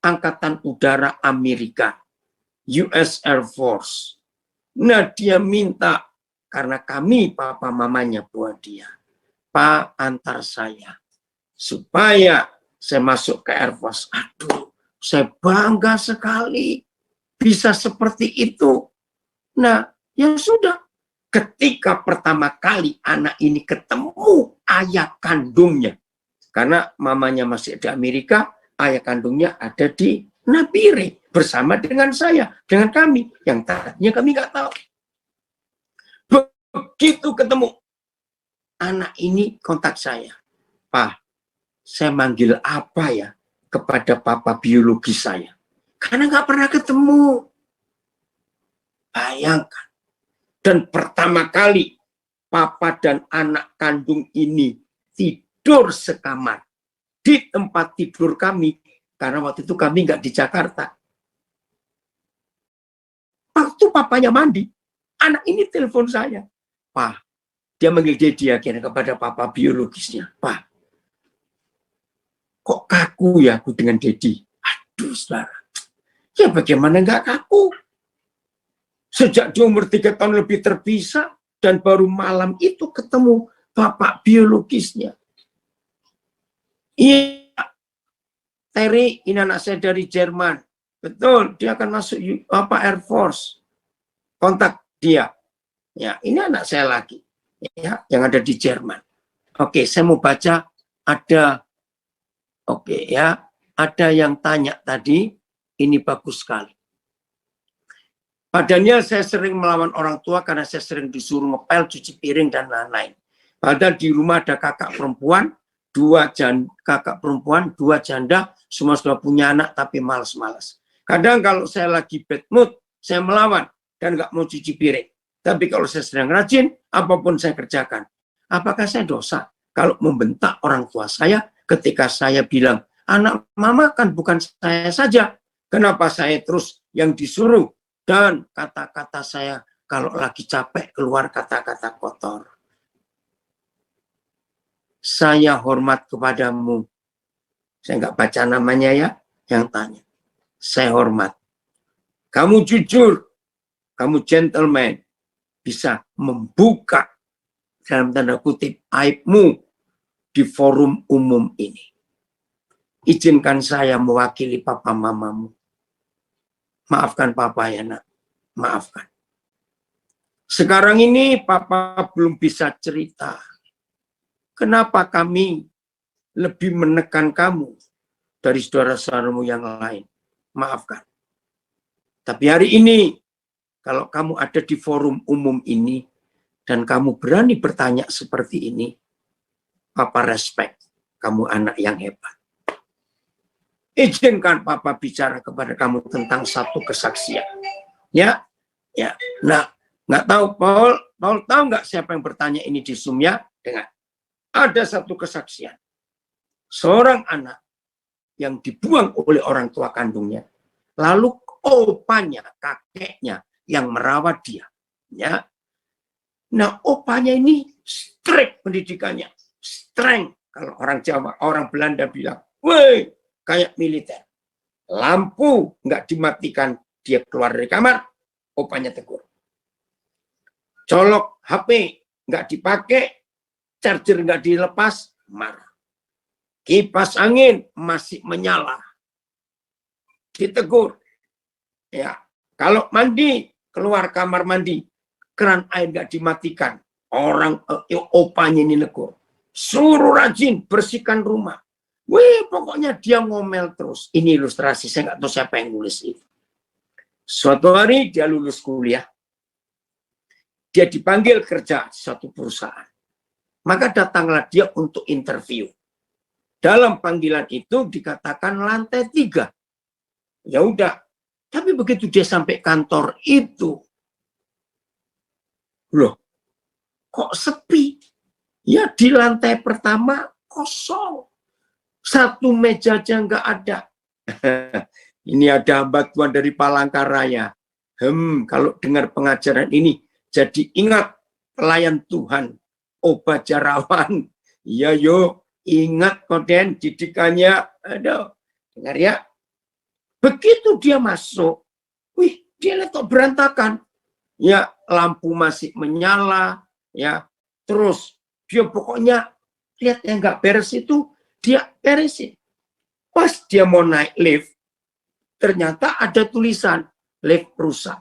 Angkatan Udara Amerika, US Air Force. Nah, dia minta, karena kami papa mamanya buat dia, Pak, antar saya, supaya saya masuk ke Air Force. Aduh, saya bangga sekali bisa seperti itu. Nah, yang sudah, ketika pertama kali anak ini ketemu ayah kandungnya, karena mamanya masih di Amerika, ayah kandungnya ada di Nabire bersama dengan saya, dengan kami, yang tadinya kami nggak tahu. Begitu ketemu, anak ini kontak saya, Pak, saya manggil apa ya kepada papa biologis saya? Karena nggak pernah ketemu. Bayangkan. Dan pertama kali papa dan anak kandung ini tidur sekamar di tempat tidur kami, karena waktu itu kami nggak di Jakarta. Waktu papanya mandi, anak ini telepon saya, Pak, dia manggil Dedi akhirnya kepada papa biologisnya, Pak, kok kaku ya aku dengan Dedi? Aduh, saudara, ya bagaimana nggak kaku? Sejak di umur 3 tahun lebih terpisah, dan baru malam itu ketemu bapak biologisnya. Iya, Terry, ini anak saya dari Jerman. Betul, dia akan masuk Air Force. Kontak dia. Ya, ini anak saya lagi, ya, yang ada di Jerman. Oke, saya mau baca, ada, oke ya, ada yang tanya tadi, ini bagus sekali. Padahal saya sering melawan orang tua karena saya sering disuruh ngepel, cuci piring, dan lain-lain. Padahal di rumah ada kakak perempuan, 2 janda, semua sudah punya anak tapi malas-malas. Kadang kalau saya lagi bad mood, saya melawan dan nggak mau cuci piring. Tapi kalau saya sedang rajin, apapun saya kerjakan. Apakah saya dosa kalau membentak orang tua saya ketika saya bilang, anak mama kan bukan saya saja. Kenapa saya terus yang disuruh? Dan kata-kata saya kalau lagi capek keluar kata-kata kotor. Saya hormat kepadamu. Saya nggak baca namanya ya, yang tanya. Saya hormat. Kamu jujur. kamu gentleman bisa membuka dalam tanda kutip aibmu di forum umum ini. Izinkan saya mewakili papa mamamu. Maafkan papa ya nak, maafkan. Sekarang ini papa belum bisa cerita. Kenapa kami lebih menekan kamu dari saudara-saudaramu yang lain. Maafkan. Tapi hari ini, kalau kamu ada di forum umum ini, dan kamu berani bertanya seperti ini, papa respect. Kamu anak yang hebat. Izinkan papa bicara kepada kamu tentang satu kesaksian. Ya, ya. Nah, nggak tahu Paul tahu nggak siapa yang bertanya ini di Zoom ya? Dengar. Ada satu kesaksian. Seorang anak yang dibuang oleh orang tua kandungnya, lalu opanya, kakeknya yang merawat dia. Ya. Nah, opanya ini strict pendidikannya. Strength. Kalau orang Jawa, orang Belanda bilang, woi, kayak militer. Lampu nggak dimatikan, dia keluar dari kamar, opanya tegur. Colok HP nggak dipakai, charger nggak dilepas, marah. Kipas angin masih menyala, ditegur. Ya, kalau mandi keluar kamar mandi, keran air nggak dimatikan, orang opanya ini negur. Suruh rajin bersihkan rumah. Wih, pokoknya dia ngomel terus. Ini ilustrasi, saya nggak tahu siapa yang nulis itu. Suatu hari dia lulus kuliah, dia dipanggil kerja di suatu perusahaan. Maka datanglah dia untuk interview. Dalam panggilan itu dikatakan lantai 3. Ya udah, tapi begitu dia sampai kantor itu, loh, kok sepi? Ya di lantai pertama kosong. Satu meja aja nggak ada. Ini ada hamba Tuhan dari Palangkaraya. Kalau dengar pengajaran ini, jadi ingat pelayan Tuhan, Oba Jarawan. Ya yo, ingat koden didikannya. Aduh, dengar ya. Begitu dia masuk, wih, dia lihat kok berantakan. Ya, lampu masih menyala, ya. Terus dia pokoknya lihat yang nggak beres itu, dia beresin. Pas dia mau naik lift, ternyata ada tulisan lift rusak.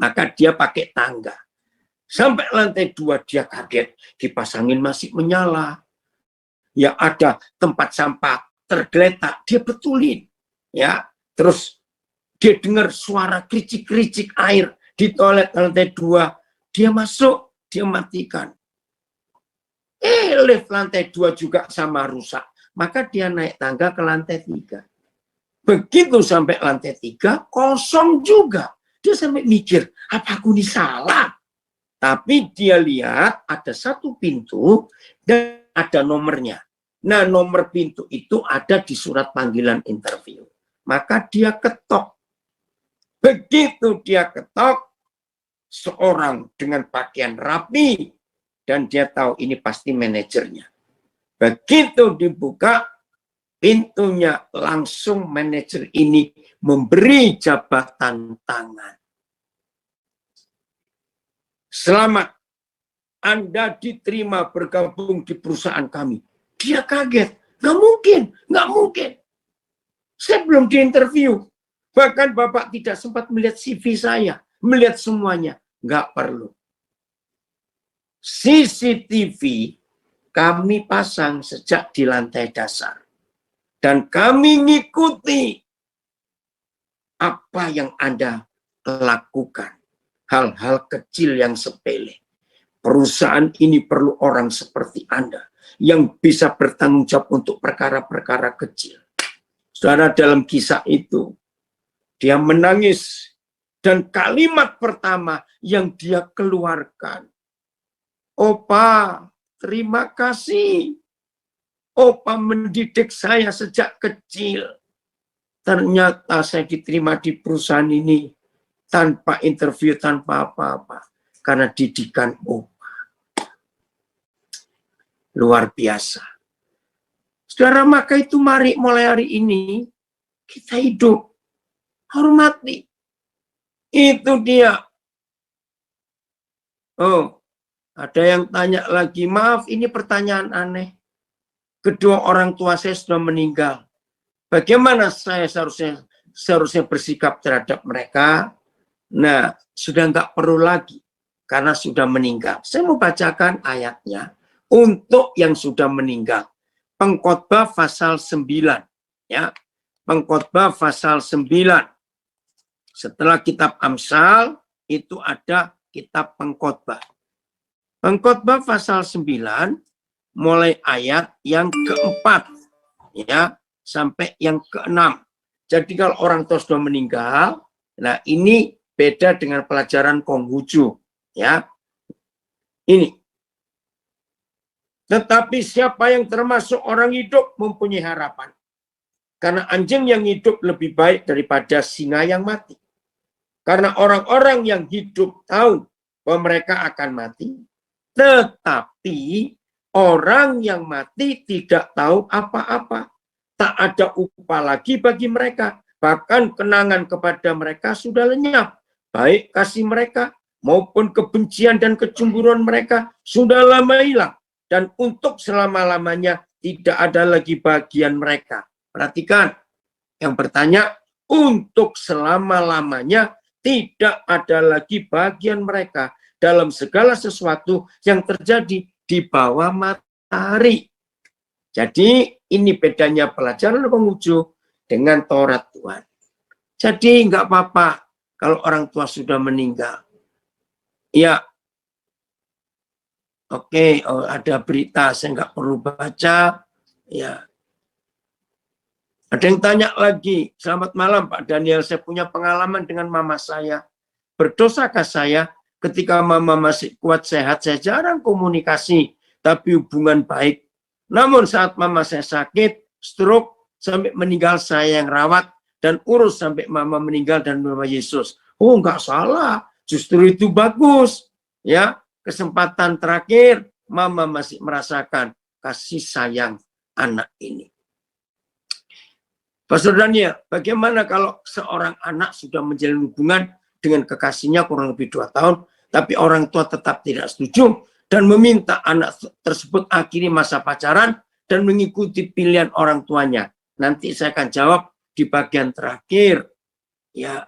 Maka dia pakai tangga. Sampai lantai 2 dia kaget, kipas angin masih menyala. Ya ada tempat sampah tergeletak, dia betulin. Ya, terus dia dengar suara kericik-kericik air di toilet lantai 2. Dia masuk, dia matikan. Lift lantai 2 juga sama rusak. Maka dia naik tangga ke lantai 3. Begitu sampai lantai 3, kosong juga. Dia sampai mikir, apa aku ini salah? Tapi dia lihat ada satu pintu dan ada nomornya. Nah, nomor pintu itu ada di surat panggilan interview. Maka dia ketok. Begitu dia ketok, seorang dengan pakaian rapi, dan dia tahu ini pasti manajernya. Begitu dibuka pintunya, langsung manajer ini memberi jabatan tangan. Selamat, Anda diterima bergabung di perusahaan kami. Dia kaget, nggak mungkin, nggak mungkin. Saya belum diinterview. Bahkan Bapak tidak sempat melihat CV saya, melihat semuanya. Nggak perlu. CCTV kami pasang sejak di lantai dasar. Dan kami ngikuti apa yang Anda lakukan. Hal-hal kecil yang sepele. Perusahaan ini perlu orang seperti Anda yang bisa bertanggung jawab untuk perkara-perkara kecil. Saudara, dalam kisah itu, dia menangis. Dan kalimat pertama yang dia keluarkan, Opa, terima kasih. Opa mendidik saya sejak kecil. Ternyata saya diterima di perusahaan ini tanpa interview, tanpa apa-apa. Karena didikan Opa. Luar biasa. Saudara, maka itu mari mulai hari ini kita hidup. Hormati. Itu dia Oh, ada yang tanya lagi, maaf ini pertanyaan aneh. Kedua orang tua saya sudah meninggal. Bagaimana saya seharusnya bersikap terhadap mereka? Nah, sudah nggak perlu lagi karena sudah meninggal. Saya mau bacakan ayatnya untuk yang sudah meninggal. Pengkhotbah pasal 9, ya. Pengkhotbah pasal 9. Setelah kitab Amsal itu ada kitab Pengkhotbah. Pengkhotbah pasal 9 mulai ayat yang keempat, ya, sampai yang keenam. Jadi kalau orang tua sudah meninggal, nah ini beda dengan pelajaran Konghucu, ya. Ini. Tetapi siapa yang termasuk orang hidup mempunyai harapan. Karena anjing yang hidup lebih baik daripada singa yang mati. Karena orang-orang yang hidup tahu bahwa mereka akan mati. Tetapi orang yang mati tidak tahu apa-apa. Tak ada upah lagi bagi mereka. Bahkan kenangan kepada mereka sudah lenyap. Baik kasih mereka maupun kebencian dan kecemburuan mereka sudah lama hilang. Dan untuk selama-lamanya tidak ada lagi bagian mereka. Perhatikan, yang bertanya, untuk selama-lamanya tidak ada lagi bagian mereka dalam segala sesuatu yang terjadi di bawah matahari. Jadi ini bedanya pelajaran Konghucu dengan Taurat Tuhan. Jadi nggak apa-apa kalau orang tua sudah meninggal. Ya, oke, ada berita saya nggak perlu baca. Ya, ada yang tanya lagi, selamat malam Pak Daniel, saya punya pengalaman dengan mama saya. Berdosakah saya ketika mama masih kuat sehat, saya jarang komunikasi, tapi hubungan baik. Namun saat mama saya sakit, stroke, sampai meninggal saya yang rawat, dan urus sampai mama meninggal dan mama Yesus. Oh, enggak salah, justru itu bagus. Ya, kesempatan terakhir, mama masih merasakan kasih sayang anak ini. Pastor Daniel, bagaimana kalau seorang anak sudah menjalin hubungan dengan kekasihnya kurang lebih 2 tahun, tapi orang tua tetap tidak setuju dan meminta anak tersebut akhiri masa pacaran dan mengikuti pilihan orang tuanya? Nanti saya akan jawab di bagian terakhir. Ya.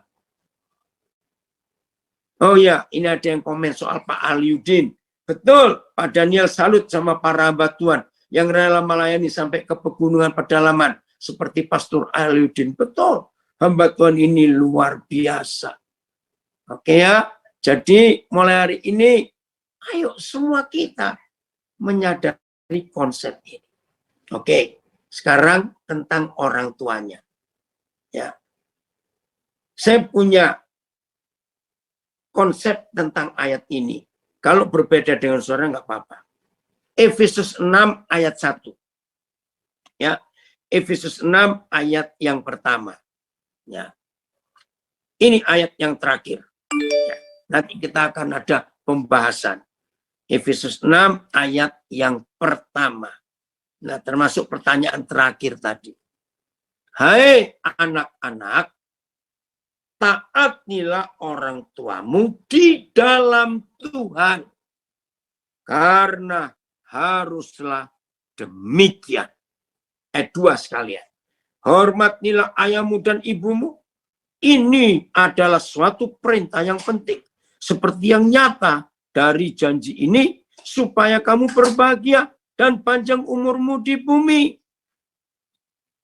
Oh ya, ini ada yang komen soal Pak Aliudin. Betul, Pak Daniel salut sama para hamba Tuhan yang rela melayani sampai ke pegunungan pedalaman. Seperti Pastor Aliudin. Betul, hamba Tuhan ini luar biasa. Oke ya, jadi mulai hari ini, ayo semua kita menyadari konsep ini. Oke, sekarang tentang orang tuanya. Ya, saya punya konsep tentang ayat ini. Kalau berbeda dengan saudara nggak apa-apa. Efesus 6 ayat 1. Ya, Efesus 6 ayat yang pertama. Ya. Ini ayat yang terakhir. Ya. Nanti kita akan ada pembahasan. Efesus 6 ayat yang pertama. Nah, termasuk pertanyaan terakhir tadi. Hai anak-anak, taatilah orang tuamu di dalam Tuhan. Karena haruslah demikian. 2 sekalian. Hormatilah ayahmu dan ibumu. Ini adalah suatu perintah yang penting. Seperti yang nyata dari janji ini. Supaya kamu berbahagia dan panjang umurmu di bumi.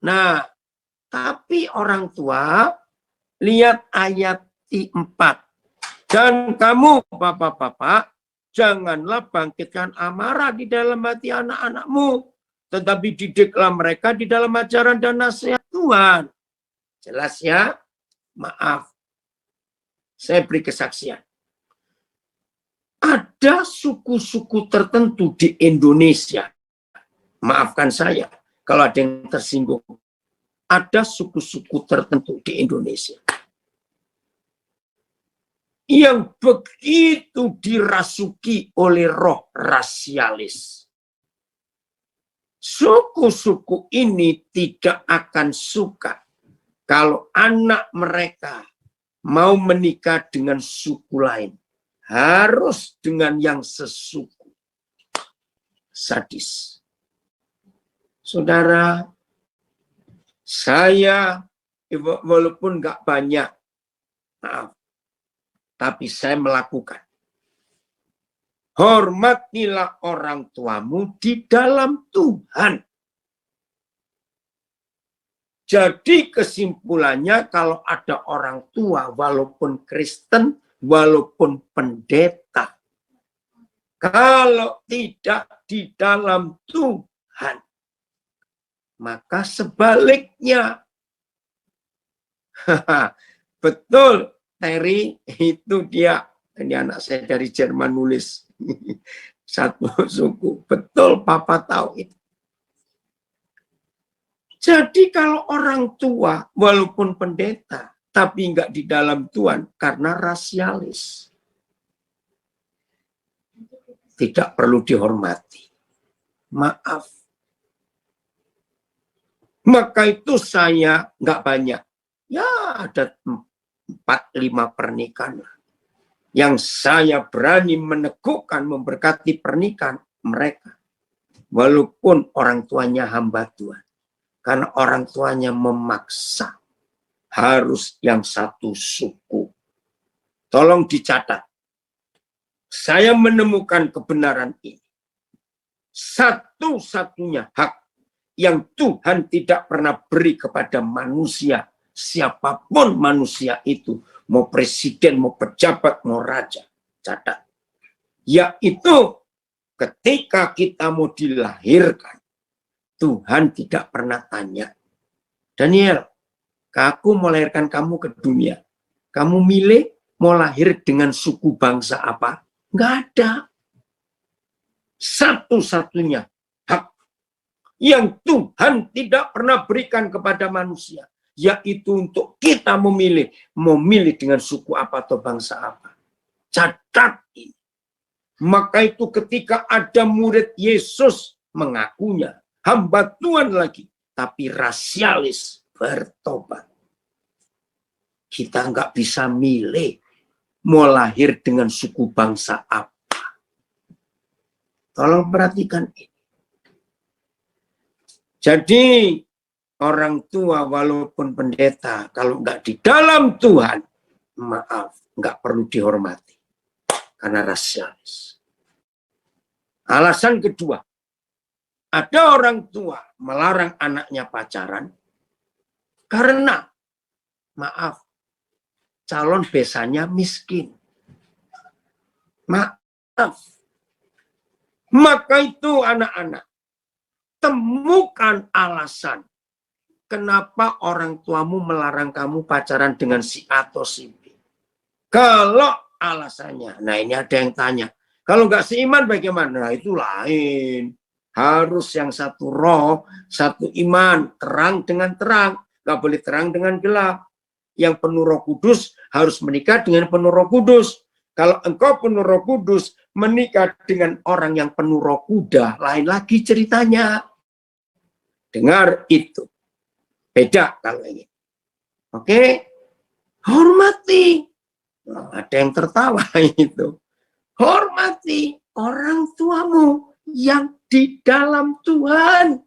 Nah, tapi orang tua, lihat ayat 4. Dan kamu, bapak-bapak, janganlah bangkitkan amarah di dalam hati anak-anakmu. Tetapi didiklah mereka di dalam ajaran dan nasihat Tuhan. Jelas ya? Maaf. Saya beri kesaksian. Ada suku-suku tertentu di Indonesia. Maafkan saya kalau ada yang tersinggung. Ada suku-suku tertentu di Indonesia yang begitu dirasuki oleh roh rasialis. Suku-suku ini tidak akan suka kalau anak mereka mau menikah dengan suku lain. harus dengan yang sesuku. Sadis. Saudara, saya walaupun nggak banyak, maaf, tapi saya melakukan. Hormatilah orang tuamu di dalam Tuhan. Jadi kesimpulannya kalau ada orang tua walaupun Kristen, walaupun pendeta, kalau tidak di dalam Tuhan, maka sebaliknya. Betul, Terry, itu dia. Ini anak saya dari Jerman nulis. Satu suku. Betul, Papa tahu itu. Jadi kalau orang tua, walaupun pendeta, tapi enggak di dalam Tuhan, karena rasialis. Tidak perlu dihormati. Maaf. Maka itu saya enggak banyak. Ya ada 4-5 pernikahan. Yang saya berani meneguhkan, memberkati pernikahan mereka. Walaupun orang tuanya hamba Tuhan. Karena orang tuanya memaksa. Harus yang satu suku. Tolong dicatat. Saya menemukan kebenaran ini. Satu-satunya hak yang Tuhan tidak pernah beri kepada manusia. Siapapun manusia itu. Mau presiden, mau pejabat, mau raja. Catat. Yaitu ketika kita mau dilahirkan. Tuhan tidak pernah tanya. Daniel, aku mau lahirkan kamu ke dunia. Kamu milih mau lahir dengan suku bangsa apa? Nggak ada. Satu-satunya hak yang Tuhan tidak pernah berikan kepada manusia. Yaitu untuk kita memilih. Memilih dengan suku apa atau bangsa apa. Catat ini. Maka itu ketika ada murid Yesus mengakunya. Hamba Tuhan lagi. Tapi rasialis bertobat. Kita nggak bisa milih. Mau lahir dengan suku bangsa apa. Tolong perhatikan ini. Jadi orang tua walaupun pendeta, kalau nggak di dalam Tuhan, maaf, nggak perlu dihormati. Karena rasialis. Alasan kedua, ada orang tua melarang anaknya pacaran karena, maaf, calon besannya miskin. Maaf. Maka itu anak-anak, temukan alasan kenapa orang tuamu melarang kamu pacaran dengan si A atau si B. Kalau alasannya, nah ini ada yang tanya, kalau nggak seiman bagaimana? Nah itu lain. Harus yang satu roh, satu iman, terang dengan terang. Nggak boleh terang dengan gelap. Yang penuh Roh Kudus harus menikah dengan penuh Roh Kudus. Kalau engkau penuh Roh Kudus, menikah dengan orang yang penuh roh kuda, lain lagi ceritanya. Dengar itu. Beda kalau ini. Oke? Hormati. Nah, ada yang tertawa itu. Hormati orang tuamu yang di dalam Tuhan.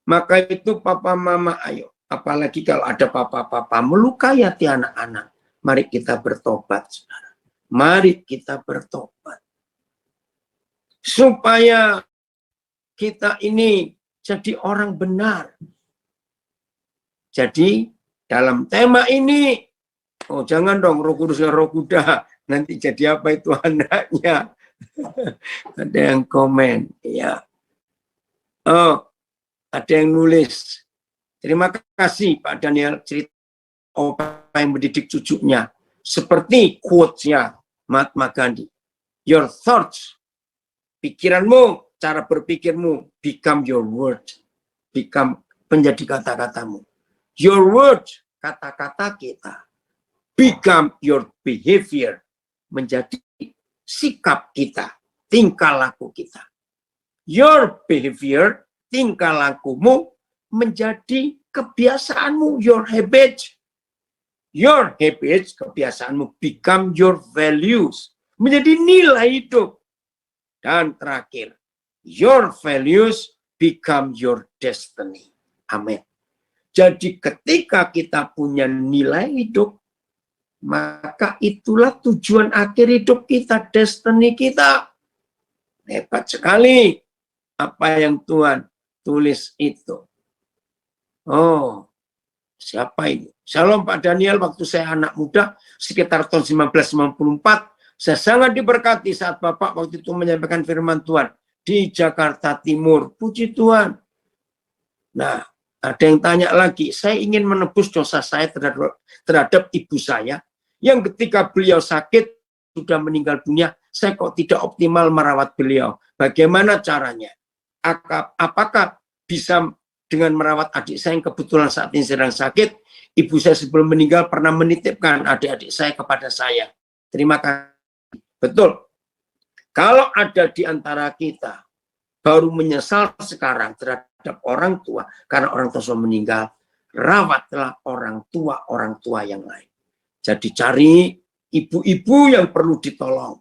Maka itu papa mama ayo. Apalagi kalau ada papa-papa melukai hati anak-anak. Mari kita bertobat, saudara. Mari kita bertobat. Supaya kita ini jadi orang benar. Jadi dalam tema ini, oh jangan dong Roh Kudus Roh Kuda. Nanti jadi apa itu anaknya? Ada yang komen. Ya. Oh, ada yang nulis. Terima kasih Pak Daniel cerita apa yang mendidik cucunya. Seperti quotes-nya Mahatma Gandhi. Your thoughts, pikiranmu, cara berpikirmu, become your word. Become menjadi kata-katamu. Your word, kata-kata kita. Become your behavior. Menjadi sikap kita. Tingkah laku kita. Your behavior, tingkah lakumu, menjadi kebiasaanmu. Your habit. Your habits, kebiasaanmu, become your values. Menjadi nilai hidup. Dan terakhir, your values become your destiny. Amin. Jadi ketika kita punya nilai hidup, maka itulah tujuan akhir hidup kita, destiny kita. Hebat sekali apa yang Tuhan tulis itu. Oh, siapa ini? Shalom Pak Daniel, waktu saya anak muda, sekitar tahun 1994, saya sangat diberkati saat Bapak waktu itu menyampaikan firman Tuhan di Jakarta Timur. Puji Tuhan. Nah, ada yang tanya lagi, saya ingin menebus dosa saya terhadap ibu saya, yang ketika beliau sakit, sudah meninggal dunia, saya kok tidak optimal merawat beliau. Bagaimana caranya? Apakah bisa dengan merawat adik saya yang kebetulan saat ini sedang sakit? Ibu saya sebelum meninggal pernah menitipkan adik-adik saya kepada saya. Terima kasih. Betul. Kalau ada di antara kita baru menyesal sekarang terhadap orang tua karena orang tua sudah meninggal, rawatlah orang tua yang lain. Jadi cari ibu-ibu yang perlu ditolong.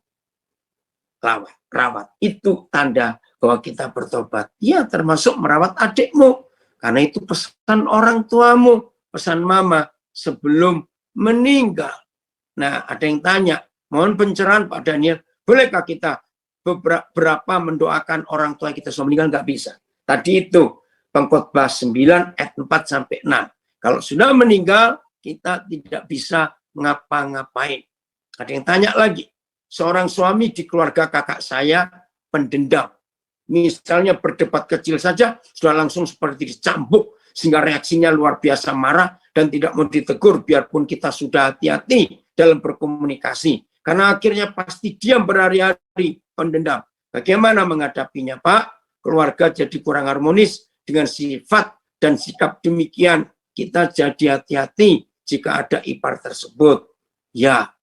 Rawat. Itu tanda bahwa kita bertobat. Ya, termasuk merawat adikmu. Karena itu pesan orang tuamu, pesan mama sebelum meninggal. Nah, ada yang tanya, mohon pencerahan Pak Daniel, bolehkah kita berapa mendoakan orang tua kita sudah meninggal? Nggak bisa. Tadi itu, Pengkhotbah 9 ayat 4 sampai 6. Kalau sudah meninggal, kita tidak bisa ngapa-ngapain. Ada yang tanya lagi, seorang suami di keluarga kakak saya pendendam. Misalnya berdebat kecil saja, sudah langsung seperti dicambuk, sehingga reaksinya luar biasa marah dan tidak mau ditegur, biarpun kita sudah hati-hati dalam berkomunikasi. Karena akhirnya pasti diam berhari-hari, pendendam. Bagaimana menghadapinya, Pak? Keluarga jadi kurang harmonis dengan sifat dan sikap demikian. Kita jadi hati-hati jika ada ipar tersebut. Ya,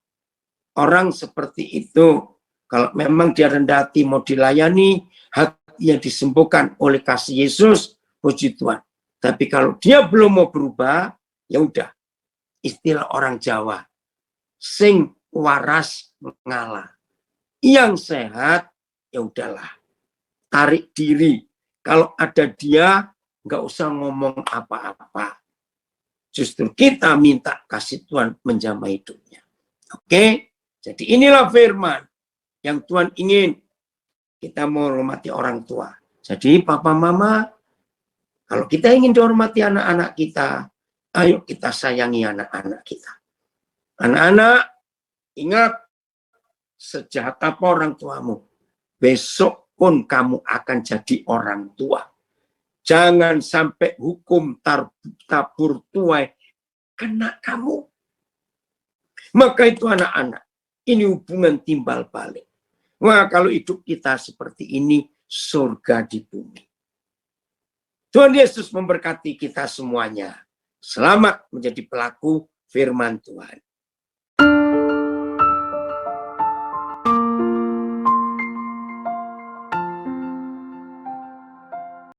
orang seperti itu, kalau memang dia rendah hati mau dilayani, hatinya disembuhkan oleh kasih Yesus, puji Tuhan. Tapi kalau dia belum mau berubah, ya udah. Istilah orang Jawa, sing waras ngalah. Yang sehat, ya udahlah. Tarik diri. Kalau ada dia, nggak usah ngomong apa-apa. Justru kita minta kasih Tuhan menjamah hidupnya. Oke? Jadi inilah firman yang Tuhan ingin kita menghormati orang tua. Jadi papa mama, kalau kita ingin dihormati anak-anak kita, ayo kita sayangi anak-anak kita. Anak-anak, ingat, sejahat apa orang tuamu, besok pun kamu akan jadi orang tua. Jangan sampai hukum tabur tuai kena kamu. Maka itu anak-anak, ini hubungan timbal balik. Wah, kalau hidup kita seperti ini, surga di bumi. Tuhan Yesus memberkati kita semuanya. Selamat menjadi pelaku firman Tuhan.